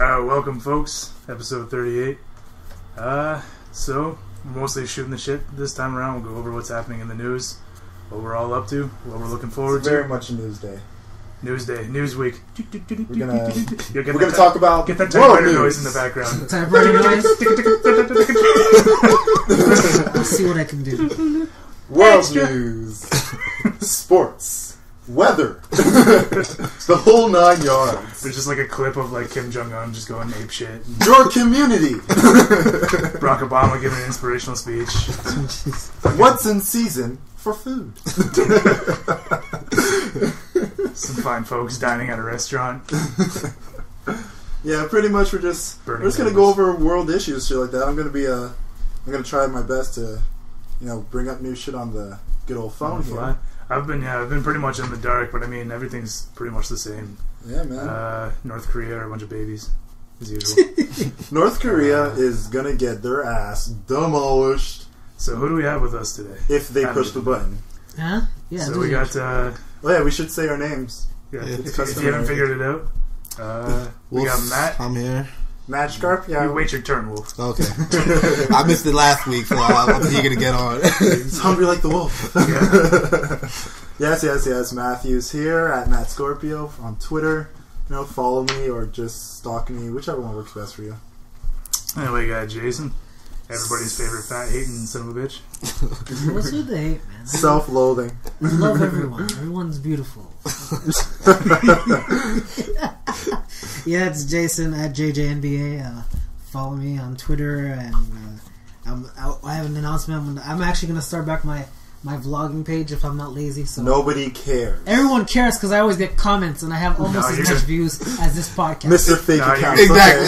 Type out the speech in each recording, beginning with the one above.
Welcome, folks. Episode 38. So, we're mostly shooting the shit this time around. We'll go over what's happening in the news, what we're all up to, what we're looking forward to. Very much a news day. News day, news week. We're gonna talk about get that typewriter noise in the background. Typewriter noise. I'll see what I can do. World news, sports, weather, the whole 9 yards. There's just like a clip of like Kim Jong-un just going ape shit. Your community. Barack Obama giving an inspirational speech. What's in season for food? Some fine folks dining at a restaurant. Yeah, pretty much we're just gonna go over world issues, shit like that. I'm gonna try my best to, bring up new shit on the good old phone here. I've been pretty much in the dark, but I mean everything's pretty much the same. Yeah, man. North Korea are a bunch of babies, as usual. North Korea is gonna get their ass demolished. So who do we have with us today? If they push the button. Huh? Yeah. So we got. We should say our names. Yeah, if you haven't figured it out, we got Matt. I'm here. Matt Scarp. Yeah. You wait your turn, Wolf. Okay. I missed it last week, so I'm eager to get on. He's hungry like the wolf. Yeah. Yes. Matthew's here at Matt Scorpio on Twitter. Follow me or just stalk me, whichever one works best for you. Anyway, we got Jason. Everybody's favorite fat hating son of a bitch. What's with the hate, man? Self-loathing. I love everyone. Everyone's beautiful. Yeah, it's Jason at JJNBA. Follow me on Twitter, and I have an announcement. I'm actually going to start back my vlogging page if I'm not lazy. So nobody cares. Everyone cares because I always get comments, and I have almost as much views as this podcast. Mr. Fake Account. Exactly.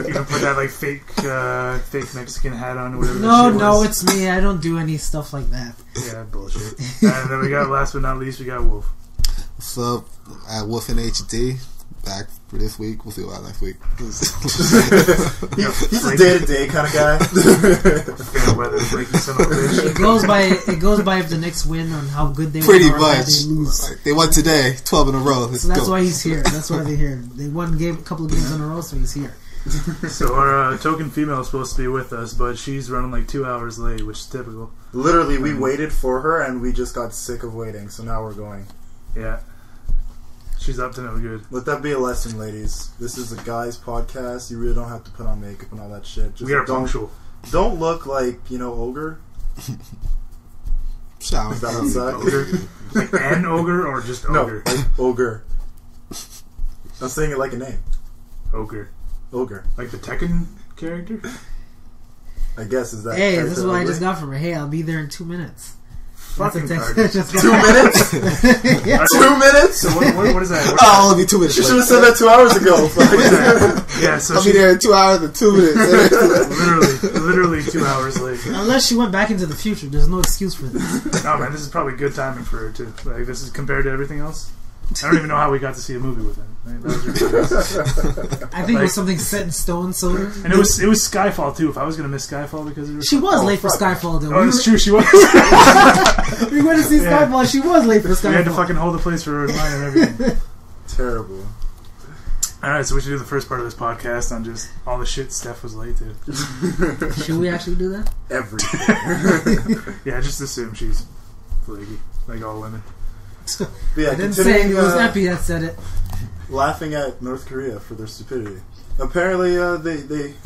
You gonna put that like fake Mexican hat on or whatever? No, it's me. I don't do any stuff like that. Yeah, bullshit. And then we got, last but not least, we got Wolf. What's up? At Wolf in HD. Back for this week. We'll see about next week. He's a day-to-day kind of guy. It goes by if the Knicks win on how good they pretty win or much. They lose. Like, they won today, 12 in a row. So that's why he's here. That's why they're here. They won a couple of games in a row, so he's here. So our token female is supposed to be with us, but she's running like 2 hours late, which is typical. Literally, we waited for her, and we just got sick of waiting, so now we're going. Yeah. She's up to no good. Let that be a lesson, ladies. This is a guy's podcast. You really don't have to put on makeup and all that shit. Just we are punctual. Don't look like, ogre. Shout Is that outside? Ogre? Like an ogre or just ogre? No, like ogre. I'm saying it like a name. Ogre. Ogre. Like the Tekken character? I guess, is that... Hey, this is what I just got from her. Hey, I'll be there in 2 minutes. Fucking card. 2 minutes? Yeah. 2 minutes? So what is that? I'll only be 2 minutes. You should have said that 2 hours ago. Yeah, so I'll be there in 2 hours and 2 minutes. literally 2 hours late. Unless she went back into the future. There's no excuse for this. No, man, this is probably good timing for her, too. Like, this is compared to everything else. I don't even know how we got to see a movie with him. Like, that was ridiculous. I think it was something set in stone, soda. And it was Skyfall, too. If I was going to miss Skyfall because of her... She was late for Skyfall, though. Oh, it's true, she was. We went to see Skyfall, she was late for Skyfall. We had to fucking hold the place for her line and everything. Terrible. Alright, so we should do the first part of this podcast on just all the shit Steph was late to. Should we actually do that? Everything. Yeah, just assume she's flaky, like all women. Yeah, I didn't say it, it was Epi that said it. Laughing at North Korea for their stupidity. Apparently,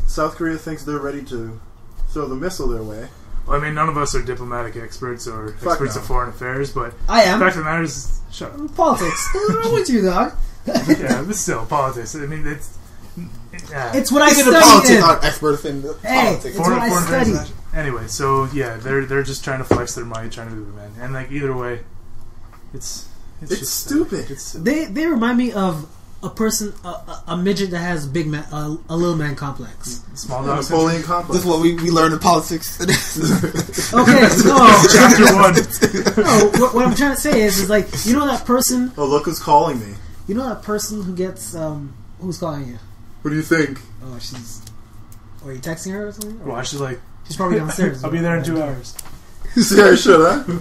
South Korea thinks they're ready to throw the missile their way. Well, I mean, none of us are diplomatic experts or experts of foreign affairs, but I am. The fact of the matter is, shut up. Politics. What's wrong with you, dog? Yeah, but still, politics. I mean, it's... It's what I Even the studied politics in. aren't expert in politics. It's what I studied. Anyway, so yeah, they're just trying to flex their might, trying to do the man, and like either way, it's just stupid. It's silly. They remind me of a person, a midget that has big man, a little man complex. Small dog. Napolean complex. This is what we learn in politics. Okay, no. Chapter 1. No, what I'm trying to say is like, you know that person. Oh, look who's calling me. You know that person who gets who's calling you? What do you think? Oh, she's. Are you texting her or something? Well, she's like, she's probably downstairs. I'll be there in 2 hours. Yeah, sure, huh?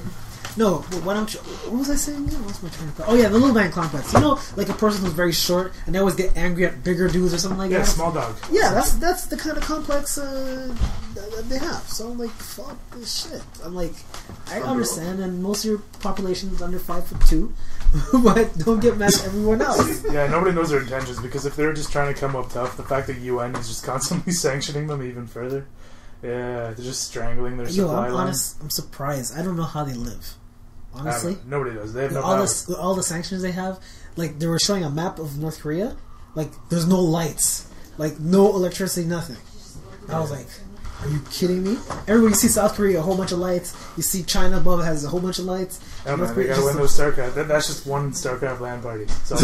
No, why don't you... What was I saying again? What's my train of thought? Oh, yeah, the little man complex. You know, like a person who's very short, and they always get angry at bigger dudes or something like that? Yeah, small dog. Yeah, that's the kind of complex that they have. So I'm like, fuck this shit. I'm like, I understand, and most of your population is under 5'2", but don't get mad at everyone else. Yeah, nobody knows their intentions, because if they're just trying to come up tough, the fact that UN is just constantly sanctioning them even further, yeah, they're just strangling their supply line. I'm surprised. I don't know how they live. Honestly, nobody does. They have no power. All the sanctions they have, like they were showing a map of North Korea, like there's no lights, like no electricity, nothing. I was like, are you kidding me? Everywhere you see South Korea, a whole bunch of lights. You see China above has a whole bunch of lights. Oh man, they gotta win those StarCraft. That's just one StarCraft LAN party. So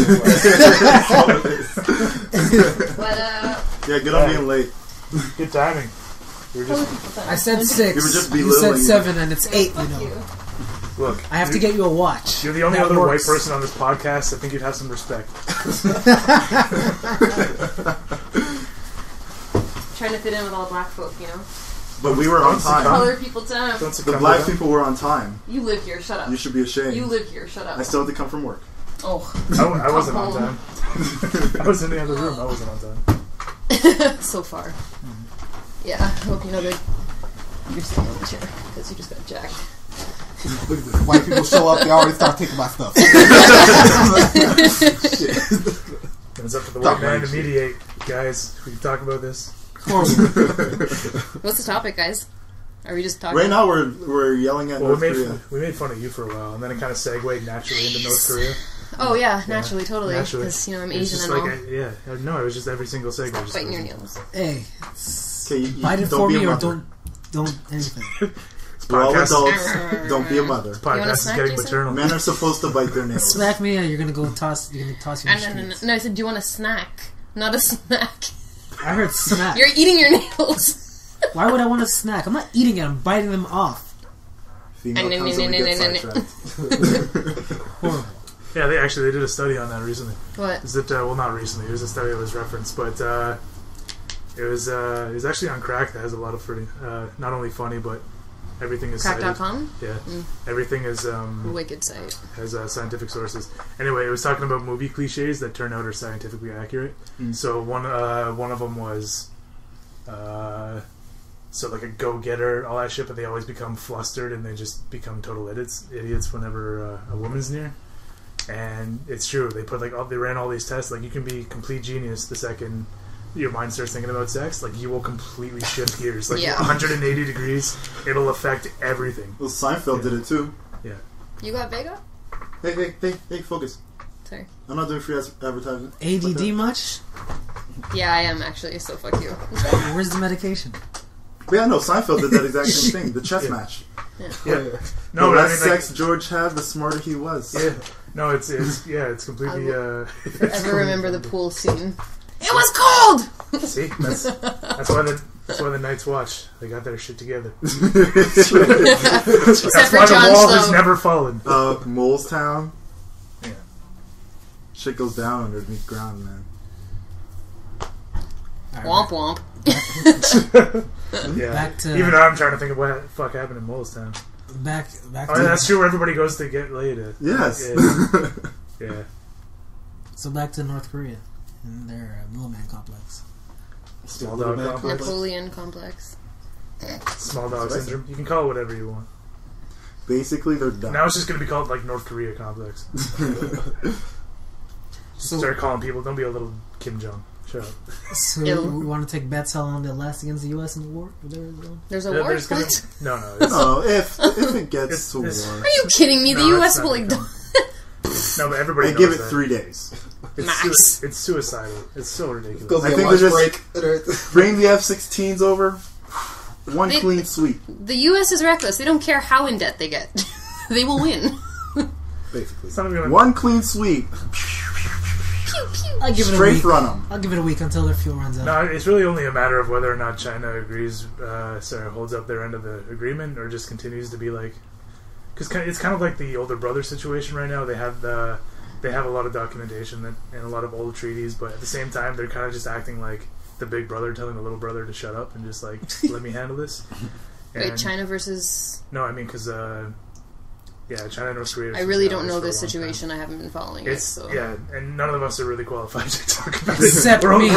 yeah, get on being late. Good timing. I said 6. You were just you said belittling 7, and it's 8. You know. Look, I have to get you a watch. You're the only other works. white person on this podcast. I think you'd have some respect. Trying to fit in with all black folk, you know. But we were on time. Color people time. The black people were on time. You live here. Shut up. You should be ashamed. You live here. Shut up. I still had to come from work. Oh. I wasn't on time. I was in the other room. I wasn't on time. So far. Yeah, I hope you know that you're sitting on the chair because you just got jacked. White people show up, they already start taking my stuff. It's up to the white man to mediate, guys. We can talk about this. What's the topic, guys? Are we just talking? Right now, we're yelling at North Korea. We made fun of you for a while, and then it kind of segued naturally into North Korea. Oh yeah, naturally, totally. Because I'm Asian and all. No, it was just every single segment. Biting your nails. Hey, bite it for me or don't anything. We're all adults. Don't be a mother. This podcast is getting maternal. Men are supposed to bite their nails. Smack me, or you're gonna go toss. You're gonna toss your No, I said, do you want a snack? Not a snack. I heard snack. You're eating your nails. Why would I want a snack? I'm not eating it. I'm biting them off. Female comes and we get sidetracked. Horrible. Yeah, they did a study on that recently. What? Is it? Well, not recently. It was a study that was referenced, but it was actually on Crack that has a lot of pretty, not only funny, but everything is Crack.com? Yeah, everything is wicked site. Has scientific sources. Anyway, it was talking about movie cliches that turn out are scientifically accurate. So one of them was so like a go-getter, all that shit, but they always become flustered and they just become total idiots whenever a woman's near. And it's true. They put they ran all these tests. Like, you can be complete genius the second your mind starts thinking about sex. Like, you will completely shift gears. Like, 180 degrees. It'll affect everything. Well, Seinfeld did it too. Yeah. You got Vega? Hey, focus. Sorry. I'm not doing free advertising. ADD much? Yeah, I am actually. So fuck you. Where's the medication? But yeah, no, Seinfeld did that exact same thing. The chess match. Yeah. No, the less sex George had, the smarter he was. Yeah. No, it's completely. Forever remember the pool scene. It was cold. See, that's why the Knights watch. They got their shit together. That's why the wall has never fallen. Molestown. Yeah. Shit goes down underneath ground, man. Womp womp. Yeah. Back to, even though I'm trying to think of what the fuck happened in Molestown. Back to that's true. Where everybody goes to get laid. Yes. Yeah. So back to North Korea and their Little Man complex. Small dog complex. Napoleon complex. Small dog syndrome. You can call it whatever you want. Basically, they're dumb. Now it's just going to be called like North Korea complex. So start calling people. Don't be a little Kim Jong. Shut up. So we want to take bets how long they'll last against the U.S. in the war? There's a war? What? No. No, if it gets to war. Are you kidding me? The U.S. will like... No, but everybody knows give it that. 3 days. Max. It's suicidal. It's so ridiculous. I think they just bring the F-16s over. One clean sweep. The U.S. is reckless. They don't care how in debt they get. They will win. Basically. One clean sweep. I'll give it a week. Run them. I'll give it a week until their fuel runs out. No, it's really only a matter of whether or not China agrees, holds up their end of the agreement, or just continues to be like, because it's kind of like the older brother situation right now. They have a lot of documentation and a lot of old treaties, but at the same time, they're kind of just acting like the big brother telling the little brother to shut up and just like let me handle this. Wait, China versus? No, I mean because Yeah, China and North Korea. I really don't know this situation. I haven't been following it. So. Yeah, and none of us are really qualified to talk about it. Except we're me.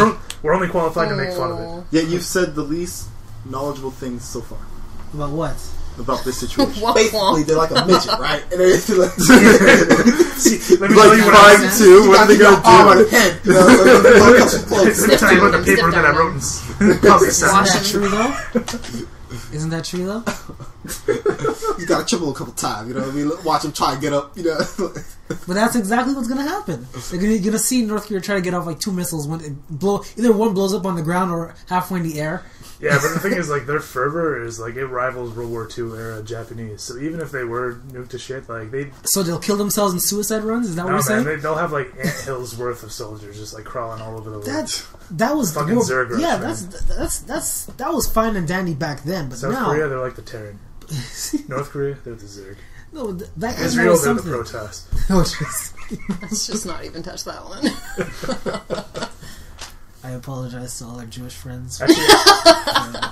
We're only qualified to make fun of it. Yeah, you've said the least knowledgeable things so far About what? about this situation. Basically, they're like a midget, right? And they're like, See, let me like tell you what I was 5'2", what are they gonna do? on the head, you know, Let me tell you about the paper that I wrote in Isn't that true though? Isn't that true though? You gotta triple a couple times, you know what I mean? Watch them try and get up, you know. But that's exactly what's gonna happen. You're gonna see North Korea try to get off like 2 missiles when it either one blows up on the ground or halfway in the air. Yeah, but the thing is, like, their fervor is, like, it rivals World War II era Japanese. So even if they were nuked to shit, like, So they'll kill themselves in suicide runs? Is that what you're saying? They'll have, like, anthills worth of soldiers just, like, crawling all over the world. That was fucking Zerg. Yeah, man. that was fine and dandy back then, but South now Korea, they're like the Terran. North Korea, they're the Zerg. no, that Israel, was they're the something. Protoss. No, just- Let's just not even touch that one. I apologize to all our Jewish friends. Actually,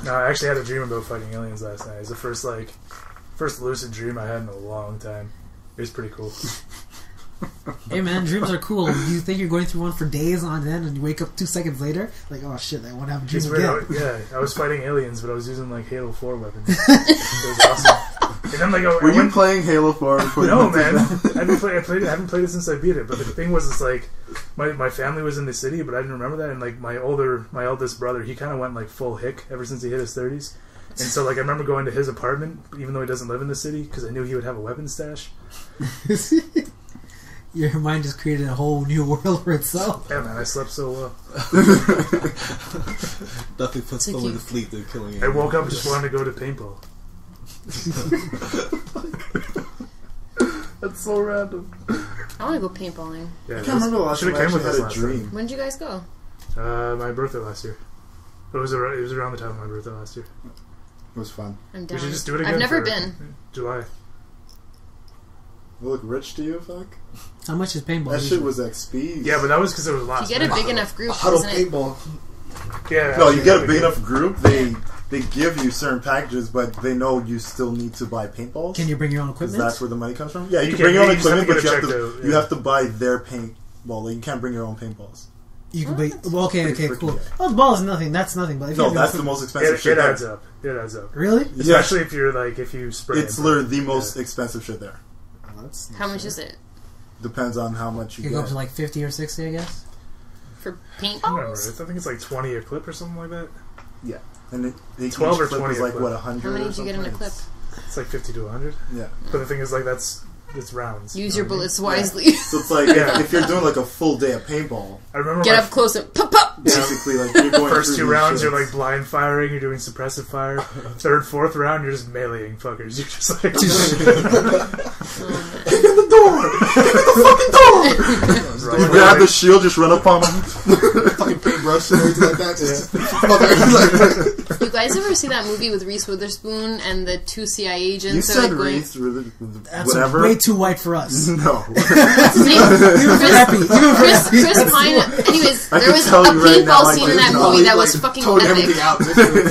no, I actually had a dream about fighting aliens last night. It was the first lucid dream I had in a long time. It was pretty cool. Hey man, dreams are cool. You think you're going through one for days on end, and you wake up 2 seconds later, like, oh shit, I want to have a dream It's again. weird. I was fighting aliens, but I was using like Halo 4 weapons. It was awesome. And then like, Were you playing Halo 4 before No, you went man. to I haven't played it since I beat it. But the thing was, it's like my family was in the city, but I didn't remember that. And like my eldest brother, he kind of went like full hick ever since he hit his 30s. And so like I remember going to his apartment, even though he doesn't live in the city, because I knew he would have a weapon stash. Your mind just created a whole new world for itself. Yeah, man, I slept so well. Nothing puts So someone to cute. sleep than killing I woke up just wanting to go to paintball. That's so random. I want to go paintballing. Yeah, I can't remember the last time I actually had a dream. When did you guys go? My birthday last year. It was around the time of my birthday last year. It was fun. I'm down. We should just do it again. I've never for been. July. Will it look rich to you, fuck? How much is paintball? That shit was XP. Yeah, but that was because it was last. If you get a big enough group, Huddle isn't it? paintball. Yeah. No, you get a big enough group, they give you certain packages, but they know you still need to buy paintballs. Can you bring your own Because equipment? that's where the money comes from. Yeah, you You can bring your can- own you just have to equipment, but get it checked out, you yeah. have to buy their paintball. Like, you can't bring your own paintballs. You can bring. Well, okay, Pretty cool. freaking Oh, the ball is nothing. That's nothing. But if you No, have that's your the equipment- most expensive It shit adds there. up. It adds up. Really? Especially if you spray. It's it. literally the most expensive shit there. How much is it? Depends on how much You you can go up get. to like 50 or 60, I guess. For I don't remember. paintballs? I think it's like 20 a clip or something like that. Yeah. And each 12 or clip 20 is like, a clip. what, 100 How many or did you get in a something? clip? It's like 50 to 100. Yeah. But the thing is, like, it's rounds. Use you your know what I mean? bullets wisely. So it's like, Yeah. if you're doing like a full day of paintball, I remember Get my up close and pop pop. basically like you're going first through two these rounds, you're shits. like blind firing, you're doing suppressive fire. Third, fourth round, you're just meleeing fuckers. You're just like, the door! the fucking door! You grab the shield, just run up on them. Fucking paintbrush and everything like that. Just You guys ever see that movie with Reese Witherspoon and the two CIA agents? You are, said like, going- Reese, really, That's whatever. way too white for us. No. What's his name? Chris Pine. Anyways, I there can was a tell you right now, paintball like, scene in there's that no- movie that was fucking tone epic. everything out. I don't know.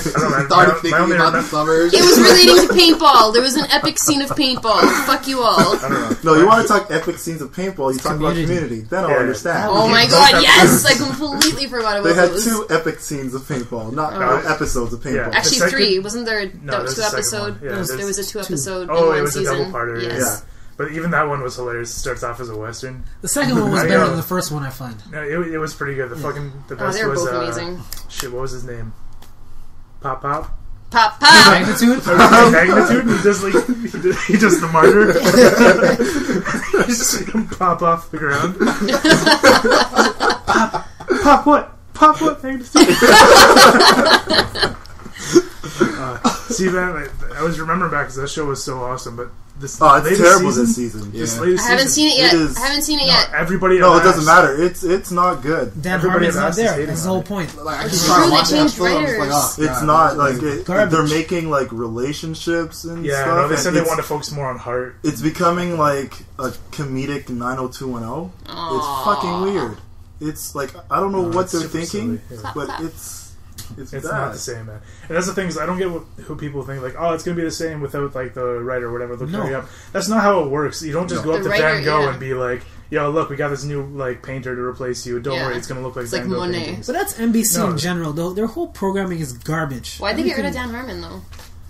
Started my thinking only about the remem- summers. It was relating to paintball. There was an epic scene of paintball. Fuck you all. I don't know. No, you want to talk epic scenes of paintball, you talk about Community. community. Then I'll Yeah. understand. Oh my Those god, have- yes! I completely forgot They about had those. 2 epic scenes of paintball, not Oh. episodes of paintball. Yeah. Actually, The second- 3. Wasn't there No, that there's two the second episode? one. Yeah, there was a there's 2 episode in Oh, one it was season. a double parter. Yes. Yeah. But even that one was hilarious. It starts off as a western. The second one was I better know. than the first one, I find. No, it was pretty good. The Oh, best they were was both amazing. shit. What was his name? Pop. Pop, pop! Magnitude? Magnitude. He does he does the martyr. He just make him pop off the ground. Pop what? Pop what? Magnitude. See, man, I was remembering back because that show was so awesome, but this Oh, it's latest terrible season, this season. This Yeah. latest I haven't season, seen it yet. It is- I haven't seen it No, yet. everybody. No, it I've doesn't asked- matter. It's not good. Dan Everybody Harmon's not else is there. hating That's the on whole it. point. Like, I It's just true, started they watching that changed film. I was like, writers. oh, It's God. not like Garbage. they're making like relationships and Yeah, stuff. no, they and said they it's- wanted to focus more on heart. It's becoming like a comedic 90210. It's Aw. fucking weird. It's like I don't know No, what it's they're super thinking, silly, yeah. but Clap. it's It's It's bad. not the same, man. And that's the thing is, I don't get who people think like, oh, it's gonna be the same without like the writer or whatever. They'll carry up. That's not how it works. You don't just go up The to writer, Van Gogh yeah. and be like, yo, look, we got this new like painter to replace you. Don't Yeah. worry, it's gonna look like It's Van like Gogh Monet. paintings. But that's NBC No. in general, though. Their whole programming is garbage. Why'd they get rid of Everything- Dan Harmon though?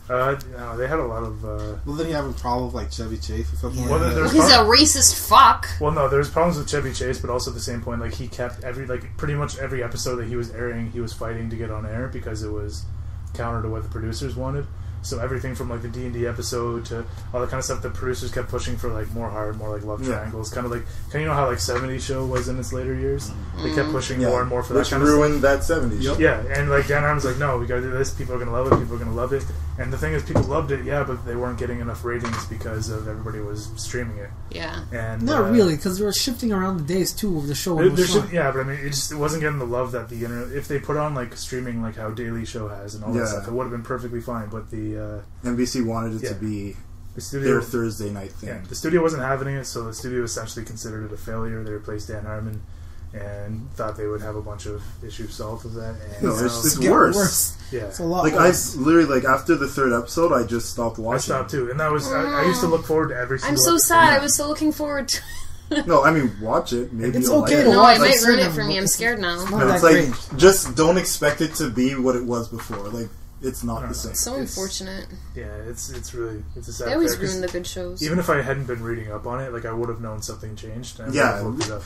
No, they had a lot of. Well, then you have a problem with like Chevy Chase or something Yeah. like Well, that. there's He's a racist fuck. Well, no, there's problems with Chevy Chase, but also at the same point, like he kept pretty much every episode that he was airing, he was fighting to get on air because it was counter to what the producers wanted. So everything from like the D&D episode to all the kind of stuff the producers kept pushing for, like more hard, more like love triangles, kind of like, you know how like 70s show was in its later years? They kept pushing more and more for that Which kind of stuff. ruined that 70s. Yep. Yeah, and like Dan Harmon's like, no, we gotta do this. People are gonna love it. People are gonna love it. And the thing is, people loved it, yeah, but they weren't getting enough ratings because of everybody was streaming it. Yeah. And Not really, because they were shifting around the days, too, of the show. when it was on. yeah, but I mean, it wasn't getting the love that the internet. If they put on like streaming, like how Daily Show has and all that stuff, it would have been perfectly fine. But the NBC wanted it to be studio, their Thursday night thing. yeah, the studio wasn't having it, so the studio essentially considered it a failure. They replaced Dan Harmon and thought they would have a bunch of issues solved with that. And No, so- it's Get worse. yeah. It's a lot Like worse. I literally like after the third episode, I just stopped I watching. stopped too, and that was I used to look forward to every. I'm single so episode. sad. I was so looking forward to. No, I mean watch it. Maybe It's you'll okay like to it. No, watch it might certain ruin it of for me. them, I'm but scared now. It's not No, that it's like great. just don't expect it to be what it was before. Like it's not the same. So unfortunate. Yeah, it's a sad. They always affair, 'cause ruin the good shows. even if I hadn't been reading up on it, like I would have known something changed. And I would Yeah. have looked it up.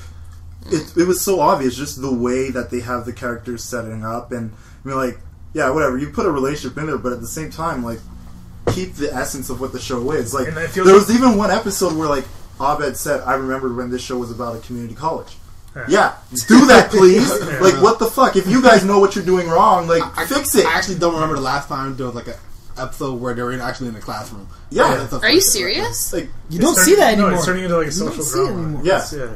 It was so obvious, just the way that they have the characters setting up, and I mean, like, yeah, whatever. You put a relationship in there, but at the same time, like, keep the essence of what the show is. Like, And it feels there like- was even one episode where, like, Abed said, "I remembered when this show was about a community college." Yeah, do that, please. Like, what the fuck? If you guys know what you're doing wrong, like, fix it. I actually don't remember the last time there was like an episode where they were actually in a classroom. Yeah. And stuff Are like you that. serious? Like, You don't see that anymore. No, it's turning into like a You don't social see it drama. anymore. Yeah. Yeah.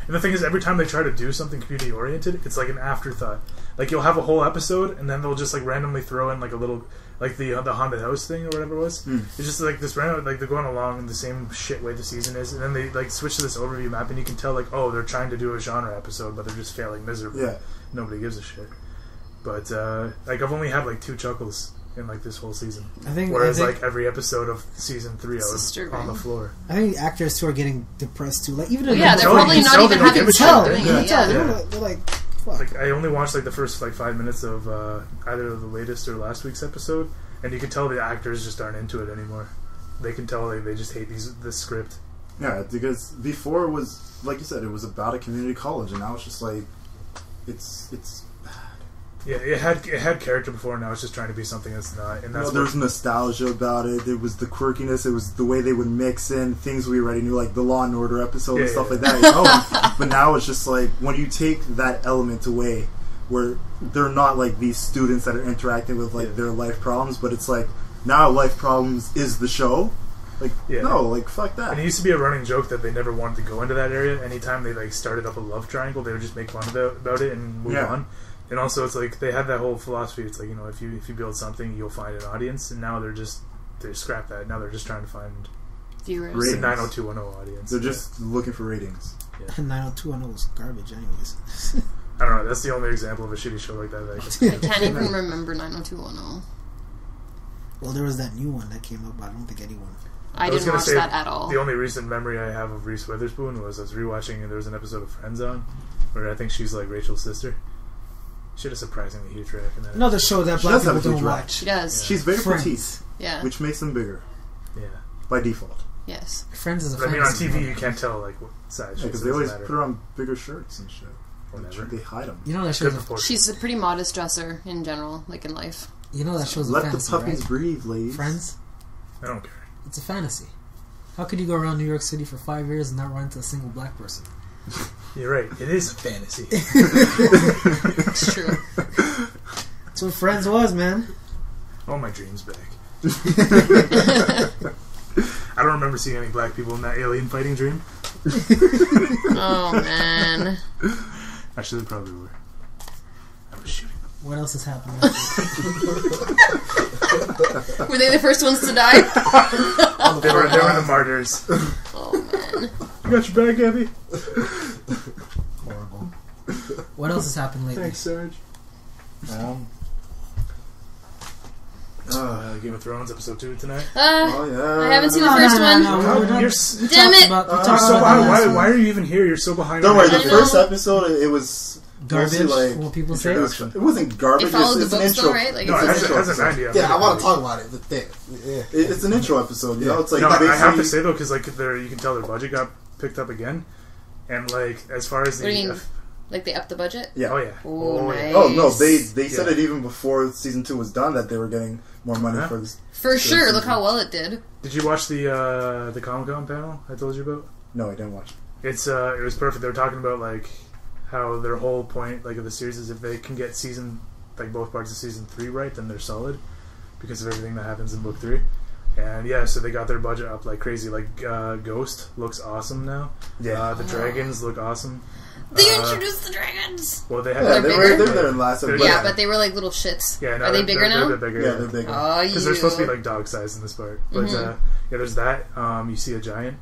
And the thing is, every time they try to do something community oriented, it's like an afterthought. Like you'll have a whole episode, and then they'll just like randomly throw in like a little, like the haunted house thing or whatever it was. It's just like this random, like they're going along in the same shit way the season is, and then they like switch to this overview map, and you can tell like, oh, they're trying to do a genre episode, but they're just failing miserably. Yeah. Nobody gives a shit. But like I've only had like 2 chuckles in like this whole season. Whereas like every episode of season 3, I was disturbing. on the floor. I think actors too are getting depressed too. Like even Well, in yeah, the they're tell- probably you not tell even they don't having give a fun shit. doing You it. can tell. Yeah. They're like, fuck. Like I only watched like the first like 5 minutes of either the latest or last week's episode, and you can tell the actors just aren't into it anymore. They can tell like, they just hate this script. yeah, because before it was, like you said, it was about a community college, and now it's just like, it's Yeah, it had character before, and now it's just trying to be something that's not. And that's there's nostalgia about it. It was the quirkiness. It was the way they would mix in things we already knew, like the Law and Order episode and stuff like that. You know? But now it's just like when you take that element away, where they're not like these students that are interacting with like their life problems, but it's like now life problems is the show. Like no, like fuck that. And it used to be a running joke that they never wanted to go into that area. Anytime they like started up a love triangle, they would just make fun about it and move on. And also, it's like they had that whole philosophy. It's like, you know, if you build something, you'll find an audience. And now they scrap that. Now they're just trying to find Viewers. the Ratings. 90210 audience. They're just looking for ratings. 90210 was garbage, anyways. I don't know. That's the only example of a shitty show like that. That I can I can't even remember 90210. Well, there was that new one that came up, but I don't think anyone. I was didn't gonna watch say that at all. The only recent memory I have of Reese Witherspoon was I was rewatching, and there was an episode of Friends on where I think she's like Rachel's sister. She had a surprisingly huge rack in that. Another show that She black does have people a huge don't rack. watch. She does. She's very Friends. petite, Yeah. which makes them bigger Yeah. by default. Yes. Friends is a But I mean, on fantasy TV, show. you can't tell like what size. she Because is, they it always doesn't put matter. her on bigger shirts and shit. Whatever. They hide them. You know that Good show. proportion. She's a pretty modest dresser in general, like in life. You know that show's a Let the fantasy, puppies right? breathe, ladies. Friends. I don't care. It's a fantasy. How could you go around New York City for 5 years and not run into a single black person? You're right. It is a fantasy. It's true. That's what Friends was, man. All my dreams back. I don't remember seeing any black people in that alien fighting dream. Oh, man. Actually, they probably were. I was shooting them. What else is happening? Were they the first ones to die? They were the martyrs. Oh, man. You got your back, Abby? Horrible. What else has happened lately? Thanks, Sarge. Game of Thrones episode 2 tonight. Oh yeah. I haven't seen the first one. Damn it! Why are you even here? You're so behind. Don't worry. on The it. first episode, it was Garbage. mostly, What people say. It wasn't garbage. It follows It's the an books, intro. though, right? Like, No, it's it has a 90. Yeah, I want to talk about it, but It's an intro episode. You know, it's like No, I have to basically- say though, because like you can tell their budget got picked up again, and like as far as the What do you mean? Like they upped the budget? Yeah. oh yeah, Oh, nice. Oh no, they said Yeah. it even before season 2 was done that they were getting more money Uh-huh. for this. For sure. Look how well it did. Did you watch the Comic-Con panel I told you about? No, I didn't watch. It was perfect. They were talking about like how their whole point like of the series is if they can get both parts of season 3 right, then they're solid because of everything that happens in book 3. And yeah, so they got their budget up like crazy. Like Ghost looks awesome now. Yeah. The dragons look awesome. They introduced the dragons. Well, they had Yeah, They're they were bigger? there in last episode. Yeah, but they were like little shits. Yeah, no, Are they bigger now? They're a bit bigger. Yeah, they're bigger. Oh, Because they're supposed to be like dog size in this part. But yeah, there's that. You see a giant,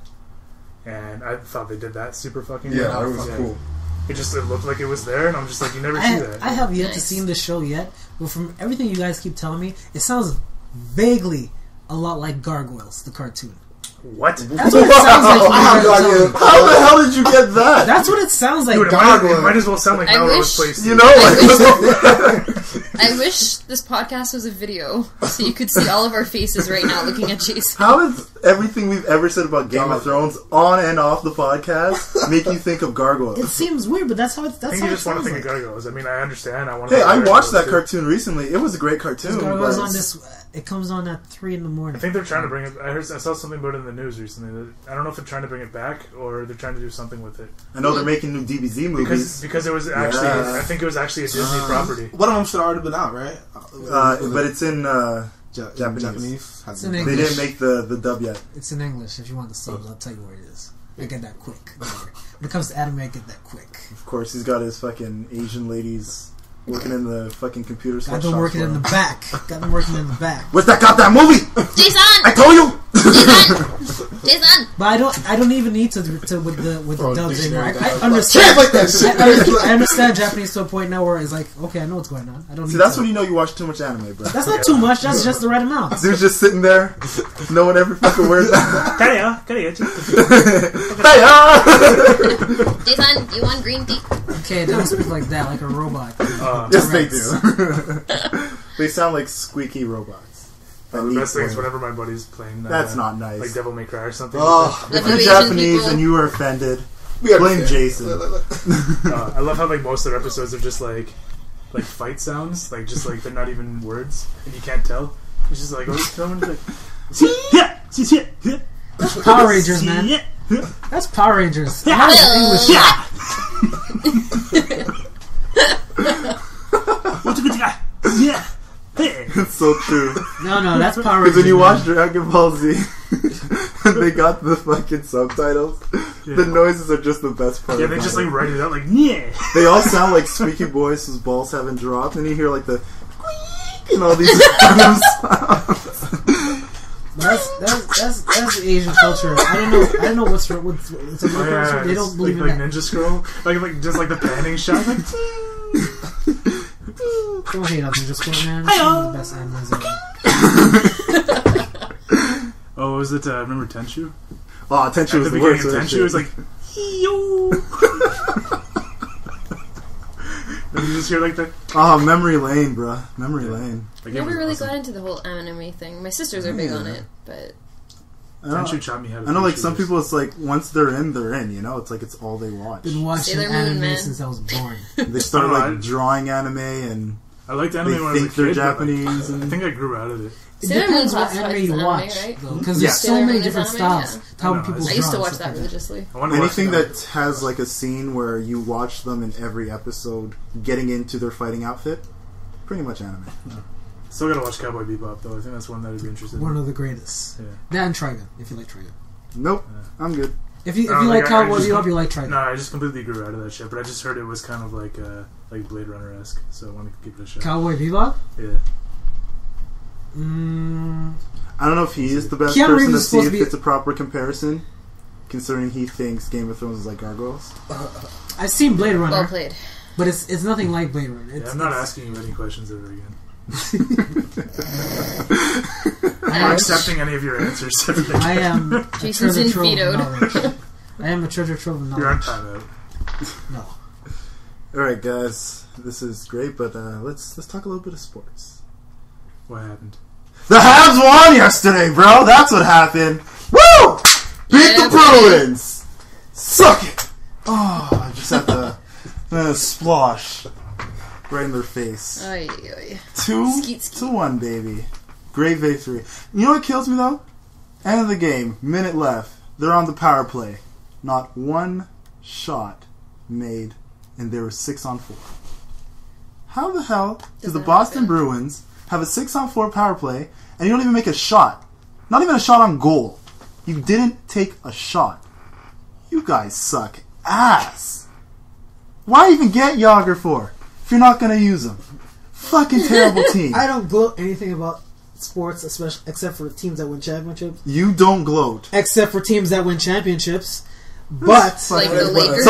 and I thought they did that super fucking Yeah, well. that was cool. It looked like it was there, and I'm just like, you never see that. I have yet to Nice. see the show yet, but from everything you guys keep telling me, it sounds vaguely a lot like Gargoyles, the cartoon. What? That's what it sounds like. from what you're telling me. How the hell did you get that? That's what it sounds like. Dude, it Gargoyles. might as well sound like I Melrose wish- Place. You know, like I wish this podcast was a video so you could see all of our faces right now looking at Jason. how does everything we've ever said about Game of Thrones on and off the podcast make you think of It Gargoyles? seems weird, but that's how I think you it just want to sounds think like. of Gargoyles. I mean, I understand. I want. Hey, I watched that cartoon recently. It was a great cartoon. Gargoyles but- on this. It comes on at 3 in the morning. I think they're trying to bring it. I saw something about it in the news recently. I don't know if they're trying to bring it back or they're trying to do something with it. I know they're making new DBZ movies, Because it was actually. Yeah. I think it was actually a Disney property. one of them should have already been out, right? but it's in Japanese. It's in they English. didn't make the dub yet. It's in English. If you want the subs, I'll tell you where it is. I get that quick. When it comes to anime, I get that quick. Of course, he's got his fucking Asian ladies working in the fucking computer Got sweatshops. them working in the back. Got them working in the back. What's that goddamn movie? Jason! I told you. Jason! But I don't even need to with the dubs anymore. I Translate understand. that shit. I understand Japanese to a point now where it's like, okay, I know what's going on. I don't need See, that's to. when you know you watch too much anime, bro. That's not too much. That's just the right amount. Dude's just sitting there, no one ever fucking wears that. Jason, you want green tea? Okay, they don't speak like that, like a robot. Yes, they do. They sound like squeaky robots. The best thing is whenever my buddy's playing. That's not nice. Like Devil May Cry or something. Oh, If The you're Asian Japanese people. and you were offended, we blame understand. Jason. I love how like most of their episodes are just like fight sounds, like just like they're not even words, and you can't tell. It's just like someone's like, That's Power Rangers, man. That's Power Rangers. That's English. It's so true. No, that's Power Because Rangers. when you man. watch Dragon Ball Z, and they got the fucking subtitles, the noises are just the best part. yeah, they about just it. like write it out like yeah. They all sound like squeaky boys whose balls haven't dropped, and you hear like the squeak and all these random sounds. That's the Asian culture. I don't know what's wrong with it's a culture. They don't believe like in that. Ninja Scroll, like just like the panning shot. Like, Don't hate on Ninja Scroll, man. It's one of the best animes ever. oh, was it? Remember Tenchu? Oh, Tenchu At was the the beginning worst. of of that Tenchu, shit. it was like yo. And you just hear like the. Oh, Memory Lane, bruh. Memory Lane. Like, I it never was really awesome. got into the whole anime thing. My sisters are big on it, but I know, Tenchu taught me how to. I know, do like some shooters. people, it's like once they're in. You know, it's like it's all they watch. Been watching Sailor Moon, anime man. since I was born. They started I don't know, like drawing anime, and I liked anime they when I was a think they're kid. but, like, Japanese. I and think I grew out of it. It Sailor depends Moon what anime classifies you as watch, anime, right? though, because Yeah. there's so Sailor many Moon is different anime, styles. yeah. How I know, people I used to draw watch and that stuff like religiously. I wanted to watch anything that. that has like a scene where you watch them in every episode getting into their fighting outfit, pretty much anime. Still gotta watch Cowboy Bebop though. I think that's one that I'd be interested One in. of the greatest. Yeah. That and Trigun, if you like Trigun. Nope, I'm good. If you I like just Cowboy com- Bebop, you like Trigun. No, I just completely grew out of that shit. But I just heard it was kind of like Blade Runner esque, so I want to give it a shot. Cowboy Bebop? Yeah. I don't know if he is the best Keanu person Reeves to is see supposed if to be- it's a proper comparison, considering he thinks Game of Thrones is like Gargoyles. I've seen Blade Runner, Well played. but it's nothing like Blade Runner. Yeah, It's, I'm not it's- asking you any questions ever again. I'm not accepting any of your answers. I am a Jason's treasure been trove of vetoed. knowledge. I am a treasure trove of You're on knowledge. timeout. No. Alright, guys. This is great, but let's talk a little bit of sports. What happened? The Habs won yesterday, bro. That's what happened. Woo! Beat the Bruins. Suck it. Oh, I just had to splosh right in their face. Ay, ay. 2-1, baby. Great victory. You know what kills me though? End of the game, minute left. They're on the power play. Not one shot made, and they were 6-on-4. How the hell do the Boston Bruins have a 6-on-4 power play, and you don't even make a shot? Not even a shot on goal. You didn't take a shot. You guys suck ass. Why even get Yager for if you're not going to use him? Fucking terrible team. I don't gloat anything about sports, especially except for teams that win championships. You don't gloat. Except for teams that win championships. But Like the Lakers.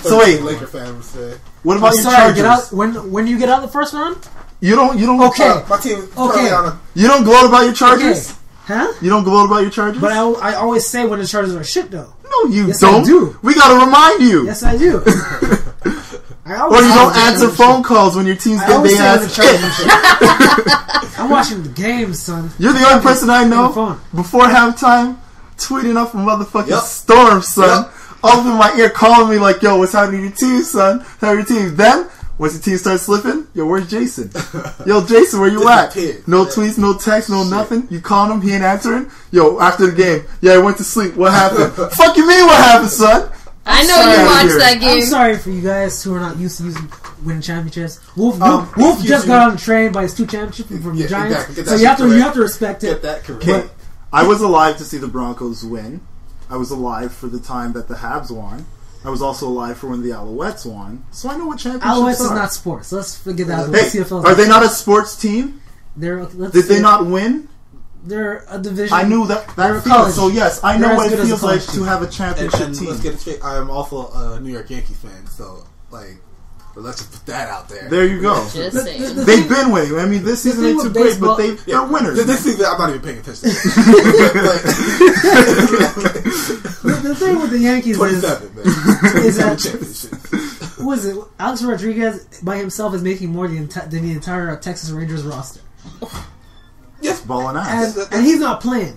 So wait. Laker fan would say. What about your sorry, Chargers? get out when you get out the first round? You don't. Okay. My team. Okay. You don't gloat about your Chargers. Okay. Huh? You don't gloat about your Chargers. But I always say when the Chargers are shit though. No, you Yes, don't. I do. We gotta remind you. Yes, I do. Or you don't answer phone calls when your team's I getting always their say when the ass Chargers kicked. are shit. I'm watching the games, son. You're the only person I On the know phone. before halftime tweeting up a motherfucking Yep. storm, son. Yep. All up in my ear calling me like, yo, what's happening to your team, son? How are your team? Then, once your team starts slipping, yo, where's Jason? Yo, Jason, where you at? Disappeared. No Yeah. tweets, no texts, no nothing. You calling him, he ain't answering. Yo, after the game, yeah, I went to sleep. What happened? Fuck you mean what happened, son? I know sorry, you I'm watched here. that game. I'm sorry for you guys who are not used to winning championships. Wolf excuse just me. got on the train by his 2 championships from the Yeah, Giants. exactly. Get that So shit you correct. have to respect it. Get that correct. Okay, I was alive to see the Broncos win. I was alive for the time that the Habs won. I was also alive for when the Alouettes won. So I know what championships Alouettes is are. not sports. Let's forget that. Hey, CFL are they not a sports team? Did they not win? They're a division. I knew that They're a feels. college. So yes, I They're know as what good it as a feels like college to team. have a And championship let's team. get it straight. I am also a New York Yankees fan, so like, but let's just put that out there. There you go. Just saying. They've been winning. I mean, this season thing ain't too with great, but baseball- they're winners. This season, I'm not even paying attention. The thing with the Yankees is 27, man. is that- 27 championships. who is it? Alex Rodriguez by himself is making more than the entire Texas Rangers roster, Yes, balling ass. and he's not playing.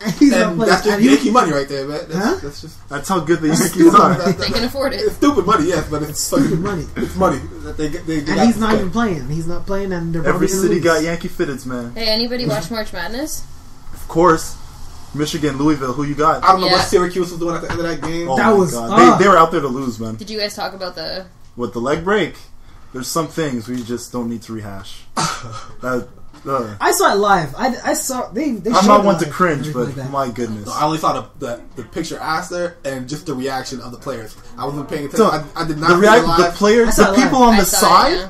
And he's not and playing. that's just And you- Yankee money right there, man. That's, Huh? that's just That's how good the Yankees stupid. are. They can afford It's it. stupid money, yes, but it's Stupid fucking money. It's money that they get. And he's not even playing. He's not playing, and they're Every probably gonna city lose. got Yankee fitteds, man. Hey, anybody watch March Madness? Of course. Michigan, Louisville, who you got? I don't know Yeah. what Syracuse was doing at the end of that game. Oh That my was- God. They were out there to lose, man. Did you guys talk about the... With the leg break, there's some things we just don't need to rehash. I saw it live. I saw they. I'm showed not it one to live, cringe, everything but like that. my goodness. I only saw the picture after and just the reaction of the players. I wasn't paying attention. So, I did not the, see it the live. players, I saw the it people live. on I the saw side, it,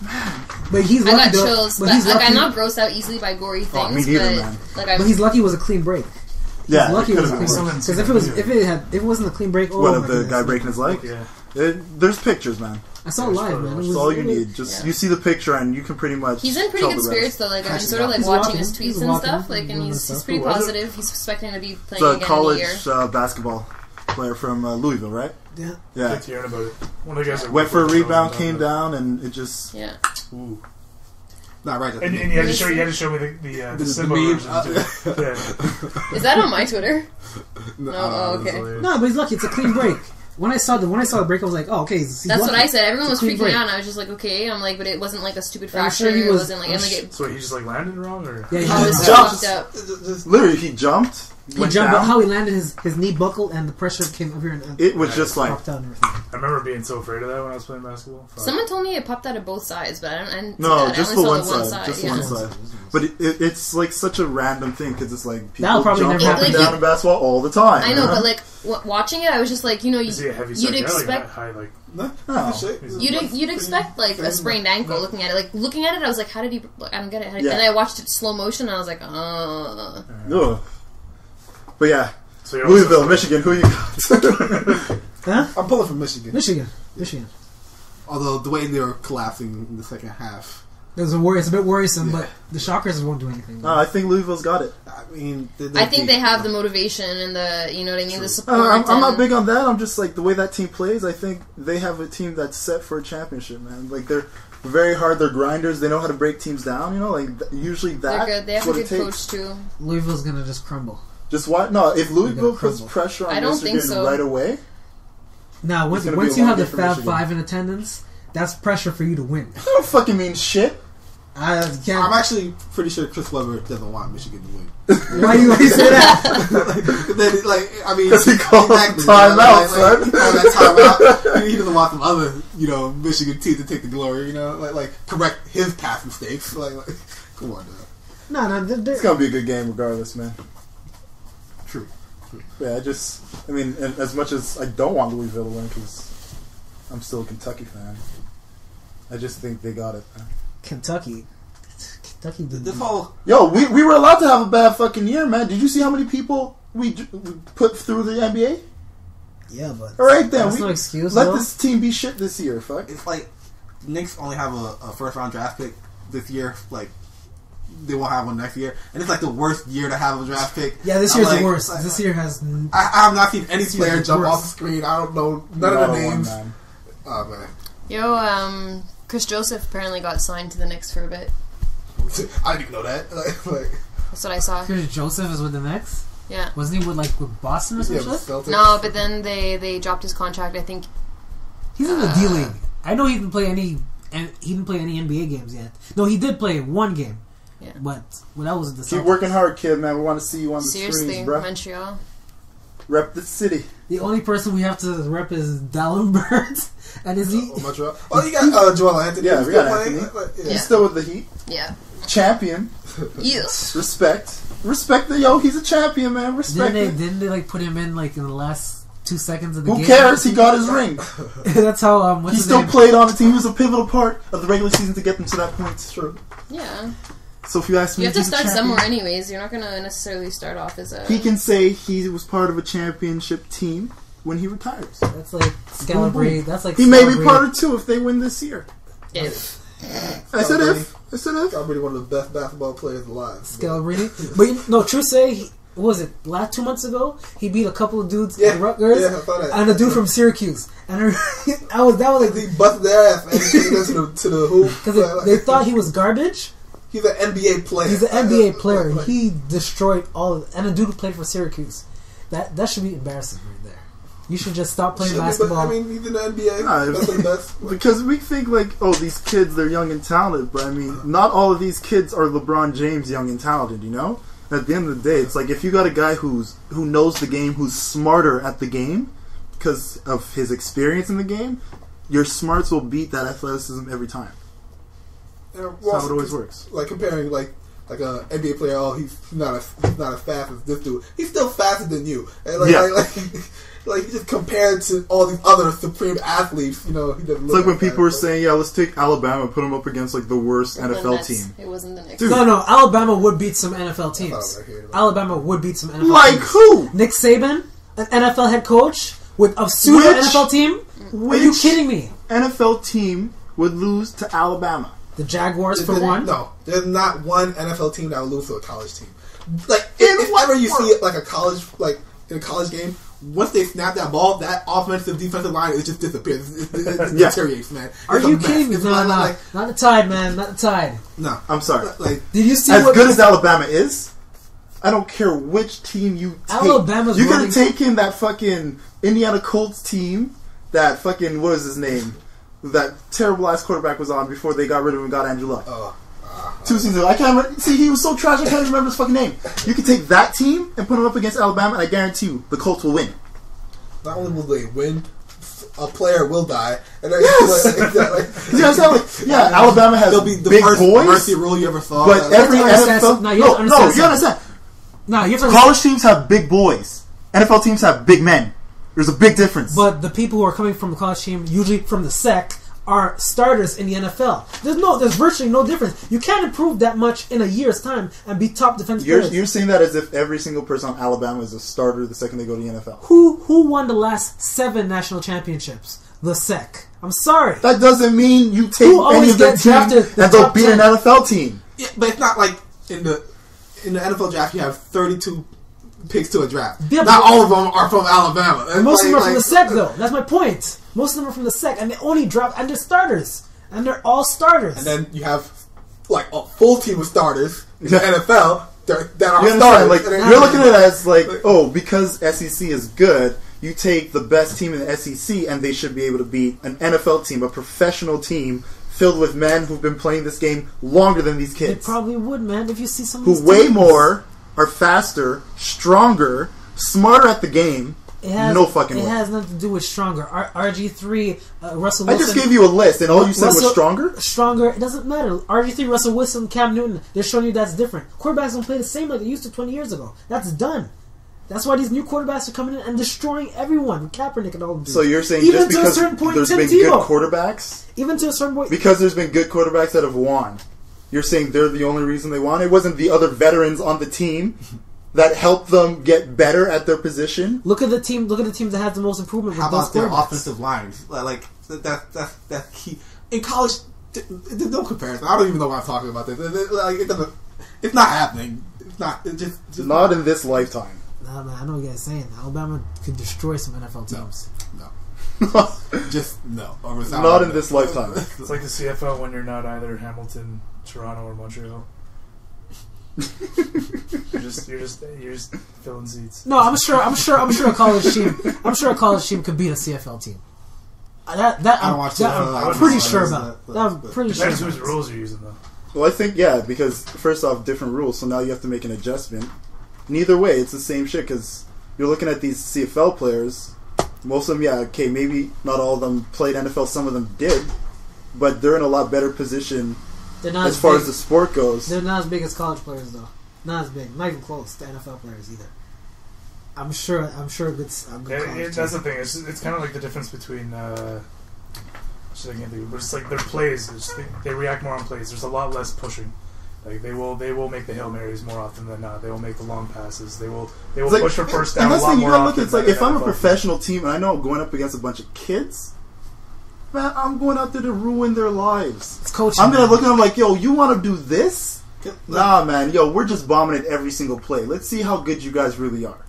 yeah. But he's I lucky. got though- chills. But But he's like, lucky. I'm not grossed out easily by gory things, Oh, me neither, but man. like But he's lucky it was a clean break. yeah, Lucky it it was could a have clean been. break. Because if it wasn't a clean break, oh What, my of the goodness. guy breaking his leg? Yeah. There's pictures, man. I saw it live, man. It That's was, all you it was- need. Just Yeah. you see the picture and you can pretty much. he's in pretty tell good the rest. spirits though. Like I'm sort of like He's watching walking. his He's tweets and walking. stuff. Like, and Doing he's stuff. pretty Who was it? positive. He's expecting to be It's playing a again in a college year. basketball player from Louisville, right? Yeah. Yeah. Kept hearing about it. One of the guys that Went for a worked with rebound, us came about down, and it just. Yeah. Ooh. Not right. And you had to show me the The symbol meme, version too. Yeah. Is that on my Twitter? No, Oh, okay. No, but he's lucky. It's a clean break. When I saw the break, I was like, oh, okay. He's That's lucky. what I said. Everyone was It's a clean freaking break. out, and I was just like, okay. I'm like, but it wasn't like a stupid I'm fracture. sure he It was- wasn't like, and like it, So he just like landed wrong, or Yeah, he I was jumped. fucked up. Literally, he jumped. He went jumped, down. but how he landed his knee buckled and the pressure came up here and It was just like. popped out and everything. I remember being so afraid of that when I was playing basketball. Fuck. Someone told me it popped out of both sides, but I didn't No, see that. just I the only one saw side. Just the yeah. one side. But it's like such a random thing because it's like That'll people probably jump never up and happen. down in basketball all the time. I know, man. but like watching it, I was just like, you know, Is he a heavy you'd set guy? expect. Like high, like No. You'd expect like a sprained ankle. Looking at it, I was like, how did he? Like, I don't get it. Yeah. And I watched it slow motion, and I was like, Ugh. But yeah, so you're Louisville, also- Michigan. Who you got? Huh? I'm pulling from Michigan. Michigan. Although the way they were collapsing in the second half. It's a bit worrisome, but the Shockers won't do anything. I think Louisville's got it. I mean, I think they have the motivation and the, you know what I mean, the support. I'm not big on that. I'm just like the way that team plays. I think they have a team that's set for a championship, man. Like they're very hard. They're grinders. They know how to break teams down. You know, like usually They're good. They have a good coach too. Louisville's gonna just crumble. Just what? No, if Louisville puts pressure on Michigan right away. Now, once you have the Fab Five in attendance, that's pressure for you to win. I don't fucking mean shit. I'm actually pretty sure Chris Webber doesn't want Michigan to win. Why do you say that? Because he called timeout, son. He called that timeout. He doesn't want some other, Michigan team to take the glory. Like correct his past mistakes. Like come on, no, it's gonna be a good game regardless, man. True. Yeah, as much as I don't want Louisville to win, because I'm still a Kentucky fan, I just think they got it, man. Kentucky did this whole... Yo, we were allowed to have a bad fucking year, man. Did you see how many people we put through the NBA? Yeah, but all right then, that's no excuse. Let this team be shit this year. Fuck. It's like Knicks only have a first round draft pick this year. Like they won't have one next year, and it's like the worst year to have a draft pick. Yeah, this year's the worst. This year has. I have not seen any player jump off the screen. I don't know none of the names. Oh man. Yo, Chris Joseph apparently got signed to the Knicks for a bit. I didn't even know that. That's what I saw. Chris Joseph is with the Knicks? Yeah. Wasn't he with Boston or something? No, but then they dropped his contract. I think he's in the D League. I know he didn't play any NBA games yet. No, he did play one game. Yeah. But that was the. Keep working hard, kid, man. We want to see you on the seriously, screens, bro. Montreal. Rep the city. The only person we have to rep is Dallenberg. And is he? Montreal. Oh, you got Joel Anthony. Yeah, we got Anthony. He's still with the Heat. Yeah. Champion. Yes. Respect he's a champion, man. Respect. Didn't they put him in in the last 2 seconds of the game? Who cares? He got his ring. That's how he still played on the team. He was a pivotal part of the regular season to get them to that point. It's true. Yeah. So if you ask me, you have to start somewhere anyways. You're not going to necessarily start off as a... He can say he was part of a championship team when he retires. That's like Scalabrini. That's like he may be part of two if they win this year. If. I said if. Scalabrini, one of the best basketball players alive. Scalabrini. But true say, what was it, 2 months ago? He beat a couple of dudes at Rutgers and a dude from Syracuse. And that was like... He busted their ass and he went to the hoop. Because they thought he was garbage. He's an NBA player. He's an NBA player. He destroyed all of it. And a dude who played for Syracuse. That should be embarrassing right there. You should just stop playing basketball. He's in the NBA. That's the best. Because we think these kids, they're young and talented. But not all of these kids are LeBron James young and talented, you know? At the end of the day, it's like if you got a guy who knows the game, who's smarter at the game because of his experience in the game, your smarts will beat that athleticism every time. That's how it always works. Like comparing like an NBA player, he's not as fast as this dude. He's still faster than you. And like just compared to all these other supreme athletes, he doesn't look. It's like when people were saying, let's take Alabama and put them up against the worst NFL team. It wasn't the Knicks. No, Alabama would beat some NFL teams. Alabama would beat some NFL teams. Like who? Nick Saban, an NFL head coach with a pseudo NFL team? Are you kidding me? NFL team would lose to Alabama. The Jaguars for one? No, there's not one NFL team that will lose to a college team. Like if ever you see it in a college game, once they snap that ball, that offensive defensive line it just disappears. It deteriorates, man. Are you kidding me? No, not the Tide, man. Not the Tide. No, I'm sorry. Did you see as good as Alabama is? I don't care which team you take. Alabama's you could have taken that fucking Indiana Colts team. That fucking what was his name? That terrible ass quarterback was on before they got rid of him and got Andrew Luck. 2 seasons ago. I can't remember. See, he was so trash I can't remember his fucking name. You can take that team and put him up against Alabama and I guarantee you the Colts will win. Not only will they win, a player will die. And yes! Alabama has they'll be the big first boys, mercy rule you ever saw. But every NFL... No, you understand. College teams have big boys. NFL teams have big men. There's a big difference. But the people who are coming from the college team, usually from the SEC, are starters in the NFL. There's virtually no difference. You can't improve that much in a year's time and be top defensive players. You're saying that as if every single person on Alabama is a starter the second they go to the NFL. Who won the last 7 national championships? The SEC. I'm sorry. That doesn't mean you take Who any always of the get team drafted the and they'll top beat 10? an NFL team. Yeah, but it's not like in the NFL draft you have 32 picks to a draft. Yeah, not but- all of them are from Alabama. And Most of them are from like- the SEC, though. That's my point. Most of them are from the SEC, and they only drop, and they're starters, and they're all starters. And then you have like a full team of starters in the NFL that are You starters. understand? Like And then- you're looking at it as like, oh, because SEC is good, you take the best team in the SEC, and they should be able to beat an NFL team, a professional team filled with men who've been playing this game longer than these They kids, probably would, man, if you see some of who these way teams. more, are faster, stronger, smarter at the game. No fucking way. It has nothing to do with stronger. RG3, Russell I Wilson. just gave you a list, and all you said was Russell- stronger. Stronger, it doesn't matter. RG3, Russell Wilson, Cam Newton, they're showing you that's different. Quarterbacks don't play the same like they used to 20 years ago. That's done. That's why these new quarterbacks are coming in and destroying everyone. Kaepernick and all them. So you're saying Even just to a because certain point, there's Tim been Tebow. good quarterbacks, Even to a certain point. because there's been good quarterbacks that have won, you're saying they're the only reason they won? It wasn't the other veterans on the team that helped them get better at their position? Look at the team. Look at the teams that have the most improvement with How those about their quarterbacks. offensive lines? Like that's key. In college, there's no comparison. I don't even know why I'm talking about this. Like it doesn't. It's not happening. It's not. It's just Not in this lifetime. Nah, man, I know what you guys are saying. Alabama could destroy some NFL teams. No. Just no. Not in this lifetime. It's like the CFL when you're not either Hamilton, Toronto, or Montreal. you're just filling seats. No, I'm sure a college team. I'm sure a college team could beat a CFL team. That I don't watch that CFL. I'm I pretty don't sure know. about. That I'm pretty sure. Depends about. whose rules you're using though. Well, I think, yeah, because first off, different rules, so now you have to make an adjustment. Neither way, it's the same shit, because you're looking at these CFL players. Most of them, yeah, okay, maybe not all of them played NFL, some of them did, but they're in a lot better position They're not as far big. as the sport goes. They're not as big as college players, though. Not as big. Not even close to NFL players either. I'm sure. A good college That's team. the thing. It's kind of like the difference between. Shit, I can't think. But it's like their plays. They react more on plays. There's a lot less pushing. Like they will make the Hail Marys more often than not. They will make the long passes. They will It's like- push for first down and a that's lot the thing, you more gotta look often. at, it's like, than if I'm a NFL. professional team and I know I'm going up against a bunch of kids, man, I'm going out there to ruin their lives. It's coaching. I'm gonna man. look at them like, yo, you want to do this? Nah, man, yo, we're just bombing it every single play. Let's see how good you guys really are.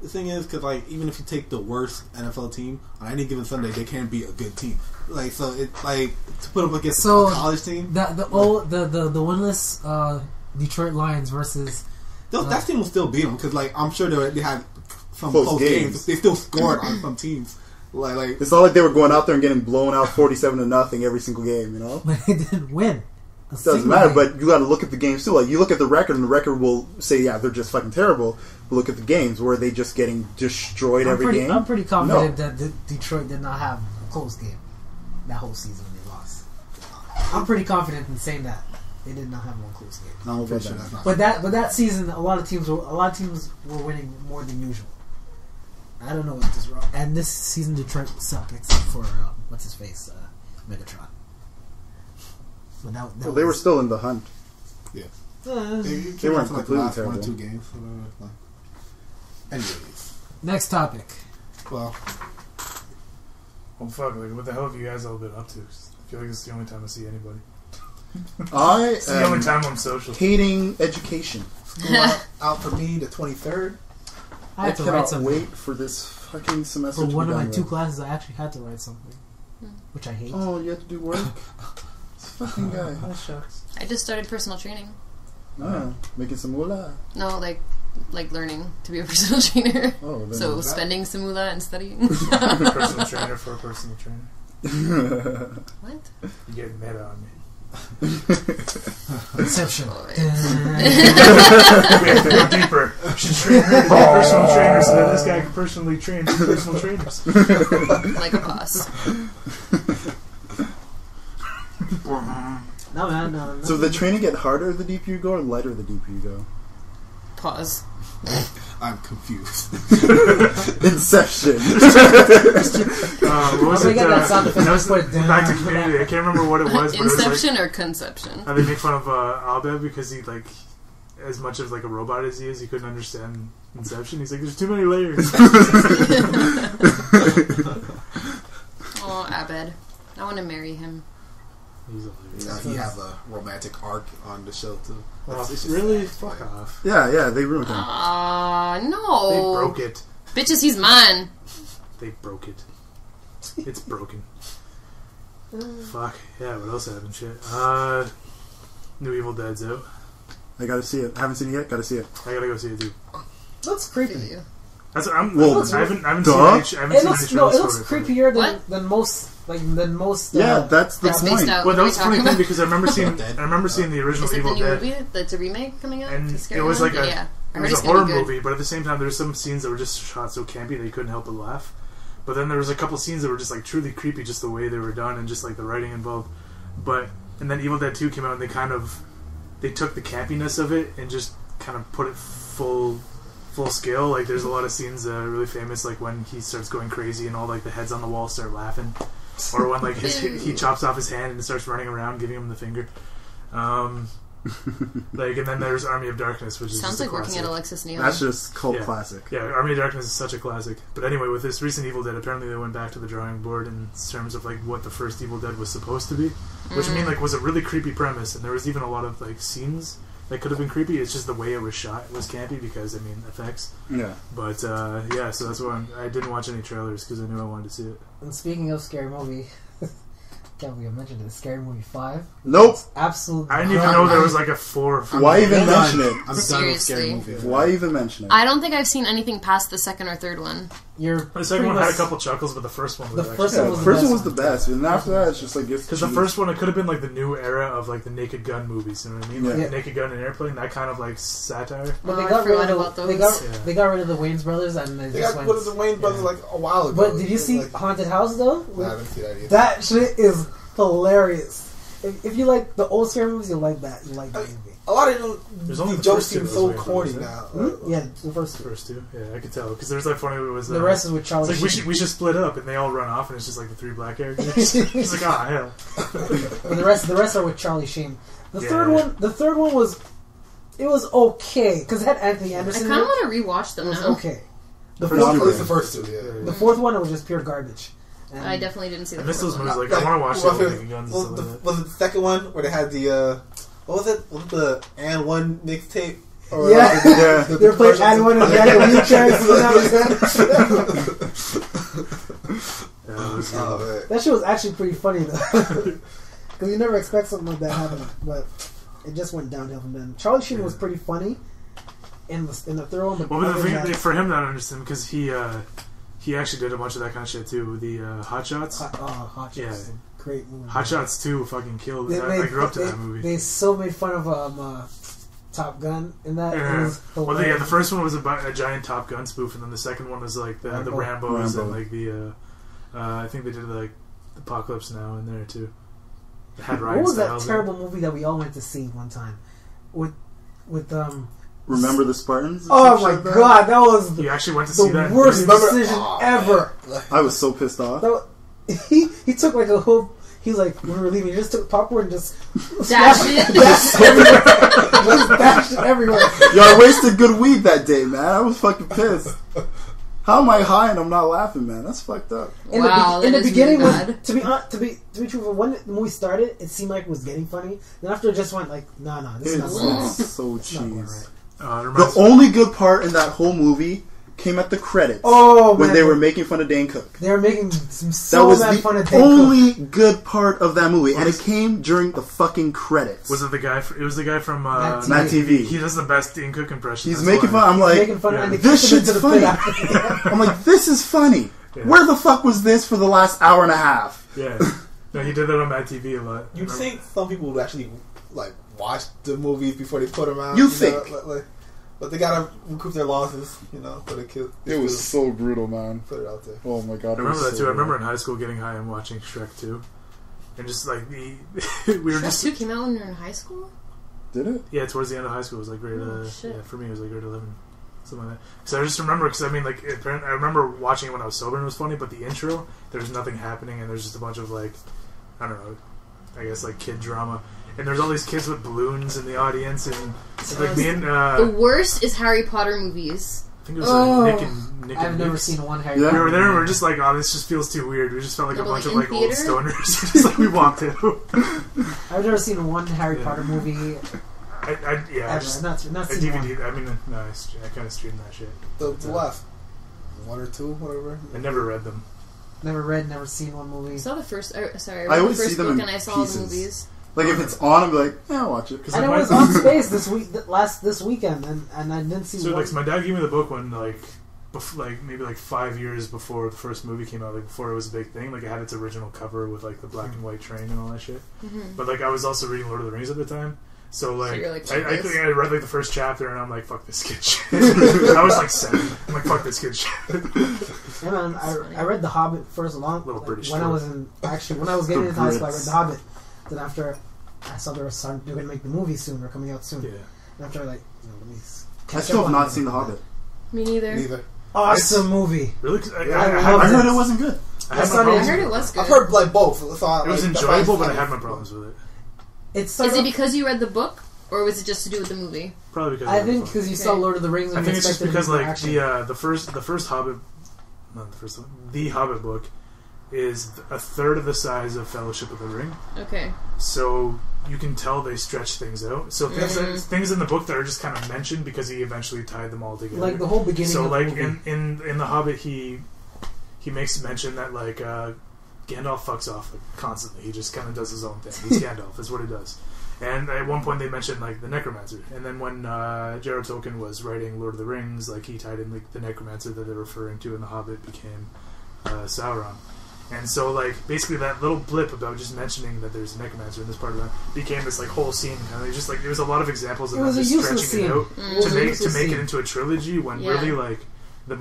The thing is, because like even if you take the worst NFL team on any given Sunday, they can be a good team. Like so, it like to put up against a college team. The winless Detroit Lions versus. That team will still beat them because like I'm sure they had some Close close games. games. They still scored on some teams. Like It's not like they were going out there and getting blown out 47-0 every single game, you know? But they didn't win. It doesn't matter, but you got to look at the games too. Like you look at the record, and the record will say, yeah, they're just fucking terrible. But look at the games where they just getting destroyed every game. I'm pretty confident that Detroit did not have a close game that whole season when they lost. I'm pretty confident in saying that they did not have one close game. No, I'm pretty sure that's not. But that season, a lot of teams were winning more than usual. I don't know what this wrong. And this season, Detroit sucked except for what's his face, Megatron. But Well, they were still in the hunt. Yeah. They They weren't weren't like the completely last terrible. 1 or 2 games. Anyways, Next topic. well, Well, fuck. Like, what the hell have you guys all been up to? I feel like it's the only time I see anybody. I It's the only am time I'm social. hating education. school out for me the 23rd. I had to write cannot something. wait for this fucking semester For to one be of my done 2 with. classes, I actually had to write something, which I hate. Oh, you have to do work? This fucking guy. Oh, shucks. I just started personal training. Ah, making some moolah. No, like learning to be a personal trainer. Oh, then So that- spending some moolah and studying. Personal trainer for a personal trainer. What? You get meta on me. Inception. Alright. We have to go deeper. We should train her to be a personal trainer so that this guy can personally train personal trainers. Like a boss. No, man, no. So the training get harder the deeper you go or lighter the deeper you go? Pause. I'm confused. Inception. What was We it? got that sound effect. That was Put it down. back to Community. I can't remember what it was, but it was like Inception or conception? how they make fun of Abed because he like, as much of like a robot as he is, he couldn't understand Inception. He's like, "There's too many layers." Oh, Abed. I want to marry him. He's hilarious. He have a romantic arc on the show too. It's really? Fuck off. Yeah, they ruined him. No. They broke it. Bitches, he's mine. They broke it. It's broken. Fuck. Yeah, what else happened? Shit. New Evil Dead's out. I gotta see it. Haven't seen it yet. Gotta see it. I gotta go see it too. Looks creepy. That's I haven't duh. seen any trailers It looks for it. creepier What? than most. Yeah, that's the It's spaced point. out. Well, that What was are a you funny talking thing about? because I remember seeing the original Is it the Evil new Dead, movie that's a remake coming out? and The scary it was one? like Yeah. it I heard was it's a gonna horror be good. movie, but at the same time, there were some scenes that were just shot so campy that you couldn't help but laugh. But then there was a couple scenes that were just like truly creepy, just the way they were done and just like the writing involved. And then Evil Dead 2 came out, and they took the campiness of it and just kind of put it full scale. Like there's a lot of scenes that are really famous, like when he starts going crazy and all like the heads on the wall start laughing, or when like he chops off his hand and starts running around giving him the finger. And then there's Army of Darkness, which is Sounds just a like working classic. at Alexis Neal. That's just cult Yeah. classic. Yeah, Army of Darkness is such a classic. But anyway, with this recent Evil Dead, apparently they went back to the drawing board in terms of like what the first Evil Dead was supposed to be, which I mean like was a really creepy premise, and there was even a lot of like scenes that could have been creepy. It's just the way it was shot was campy because I mean effects. Yeah. But yeah, so that's why I didn't watch any trailers because I knew I wanted to see it. And speaking of scary movie, can't believe I mentioned it. Scary Movie 5. Nope. Absolutely. I didn't even know there was like a 4. Why even mention it? I'm done with Seriously. scary movies. Why even mention it? I don't think I've seen anything past the second or third one. The second one had a couple chuckles, but the first one was The actually first Yeah, one the was first the one was best the best, and after that, it's just like because the first one, it could have been like the new era of like the Naked Gun movies. You know what I mean? Like Yeah. Naked Gun and Airplane, that kind of like satire. But Oh, I forgot about those. They got rid of the Wayans brothers and they They just got went. rid of the Wayne brothers like a while ago. But did you It's see like, Haunted House though? I haven't seen that either. That shit is hilarious. If you like the old scary movies, you'll like that. You like that movie. A lot of There's only the the jokes first two seem of so those Wayans corny brothers, now. Yeah, the first The two. first two, yeah, I could tell because there's that funny. It was The rest is with it's Charlie like Sheen. we should split up, and they all run off, and it's just like the 3 black characters. It's like hell. And the rest are with Charlie Sheen. The Yeah. third one was okay because it had Anthony I Anderson. kind in of it. want to rewatch them It was now. okay. The First fourth, At one- least the first two, yeah. the fourth one, it was just pure garbage. And I definitely didn't see I the miss fourth those one. movies. Like I want to watch well, the Naked Guns and was, stuff like that. was it the second one where they had the what was it? Was it the And One mixtape? Or Yeah. Yeah. They were playing and one of the other wheelchairs. Yeah, it was good. Oh man. That shit was actually pretty funny though, because you never expect something like that happening, but it just went downhill from then. Charlie Sheen was pretty funny in the third one, but Well, but other the than thing that- for him, I don't understand because he actually did a bunch of that kind of shit too. The Hot Shots. Hot Shots, Yeah. is a great movie. Hot Shots 2 fucking killed. They I grew up to that movie. They so made fun of Top Gun in that. It Yeah. was Well, the hilarious. first one was about a giant Top Gun spoof, and then the second one was like the Rambos Rambo. and like the I think they did like Apocalypse Now in there too. It had Ryan What was that Stiles in it. terrible movie that we all went to see one time with Remember the Spartans? Oh my god, that was You actually went to see the that? worst Remember- decision Oh, ever. I was so pissed off. He took like a whole. He's like, when we were leaving, he just took popcorn and just Dash it. dashed everywhere. Just dashed it everywhere. Yo, I wasted good weed that day, man. I was fucking pissed. How am I high and I'm not laughing, man? That's fucked up. In Wow, the that is beginning, really when, bad. to be truthful, when the movie started, it seemed like it was getting funny. Then after it just went like, nah, this is not going right. It's so It's not going cheese. right. It The reminds only good part in that whole movie came at the credits. Oh when man, they were making fun of Dane Cook. they were making some That so was bad the fun of Dane only good part of that movie, and Was- it came during the fucking credits. Was it the guy? It was the guy from Matt Matt TV. He does the best Dean Cook impression. He's that's making why. fun. I'm Cook. like, Making fun yeah. and they this kicked him shit's into the pit funny. after. I'm like, this is funny. Yeah. Where the fuck was this for the last hour and a half? Yeah, no, he did that on Matt TV a lot. You'd think some people would actually like watch the movies before they put them out. You know, think. but they gotta recoup their losses, but they kill. It was so brutal, man. put it out there. Oh my god. I remember that too. I remember in high school getting high and watching Shrek 2, and just like we were Shrek just 2 came out when you were in high school? Did it? yeah towards the end of high school. It was like grade shit. yeah for me it was like grade 11, something like that. So I just remember because I mean like I remember watching it when I was sober and it was funny, but the intro there's nothing happening and there's just a bunch of like I don't know, I guess like kid drama. And there's all these kids with balloons in the audience, and it's like me and The worst is Harry Potter movies. think it was Nick I've and never Nick's. seen one Harry Yeah. Potter. We were there and we were just like, oh, this just feels too weird. We just felt like No, a but bunch of like like in old theater? stoners. Just like we walked out. I've never seen one Harry Yeah. Potter movie I ever. just Not a seen DVD. one. I mean, no, I kind of streamed that shit. The last 1 or 2, whatever. I never read them. Never read, never seen one movie. I saw the first. I I read the always see first them book in and I saw pieces. the movies. Like if it's on, I'm like, yeah, I'll watch it. Cause And it like was on Space this weekend, and I didn't see So one. like my dad gave me the book when like maybe like 5 years before the first movie came out, like before it was a big thing. Like it had its original cover with like the black and white train and all that shit. Mm-hmm. But like I was also reading Lord of the Rings at the time, so like, you're like, I "Fuck this." read like the first chapter and I'm like, fuck this kid shit. I was like 7. I'm like, fuck this kid shit. Yeah, man, I read The Hobbit first Little British when I story. was when I was getting The into high school. I read Brits. The Hobbit. Then after I saw they're going to make the movie soon, or coming out soon. Yeah. And after let me. I still have not seen The Hobbit. Me neither. Neither. Awesome movie. Really? 'Cause I I loved heard it. it wasn't good. I had I my problems I heard with it was good. I've heard like both. So It was like, enjoyable, but I that's had my why problems with it. It Is started it off- because you read the book, or was it just to do with the movie? Probably because I think because you saw Okay. Lord of the Rings. And I think it's just expected because more like action. the first Hobbit, not the first one, the Hobbit book is a third of the size of Fellowship of the Ring, Okay. so you can tell they stretch things out. So things in the book that are just kind of mentioned because he eventually tied them all together. like the whole beginning. So of like the movie. in the Hobbit, he makes mention that like Gandalf fucks off like, constantly. He just kind of does his own thing. He's Gandalf. That's what he does. And at one point they mentioned like the Necromancer, and then when J.R.R. Tolkien was writing Lord of the Rings, like he tied in like the Necromancer that they're referring to in the Hobbit became Sauron. And so like basically that little blip about just mentioning that there's a Necromancer in this part of it became this like whole scene. And just like there was a lot of examples of It them was a just useless stretching it scene. out It was to a make useless it scene. into a trilogy when Yeah. really like the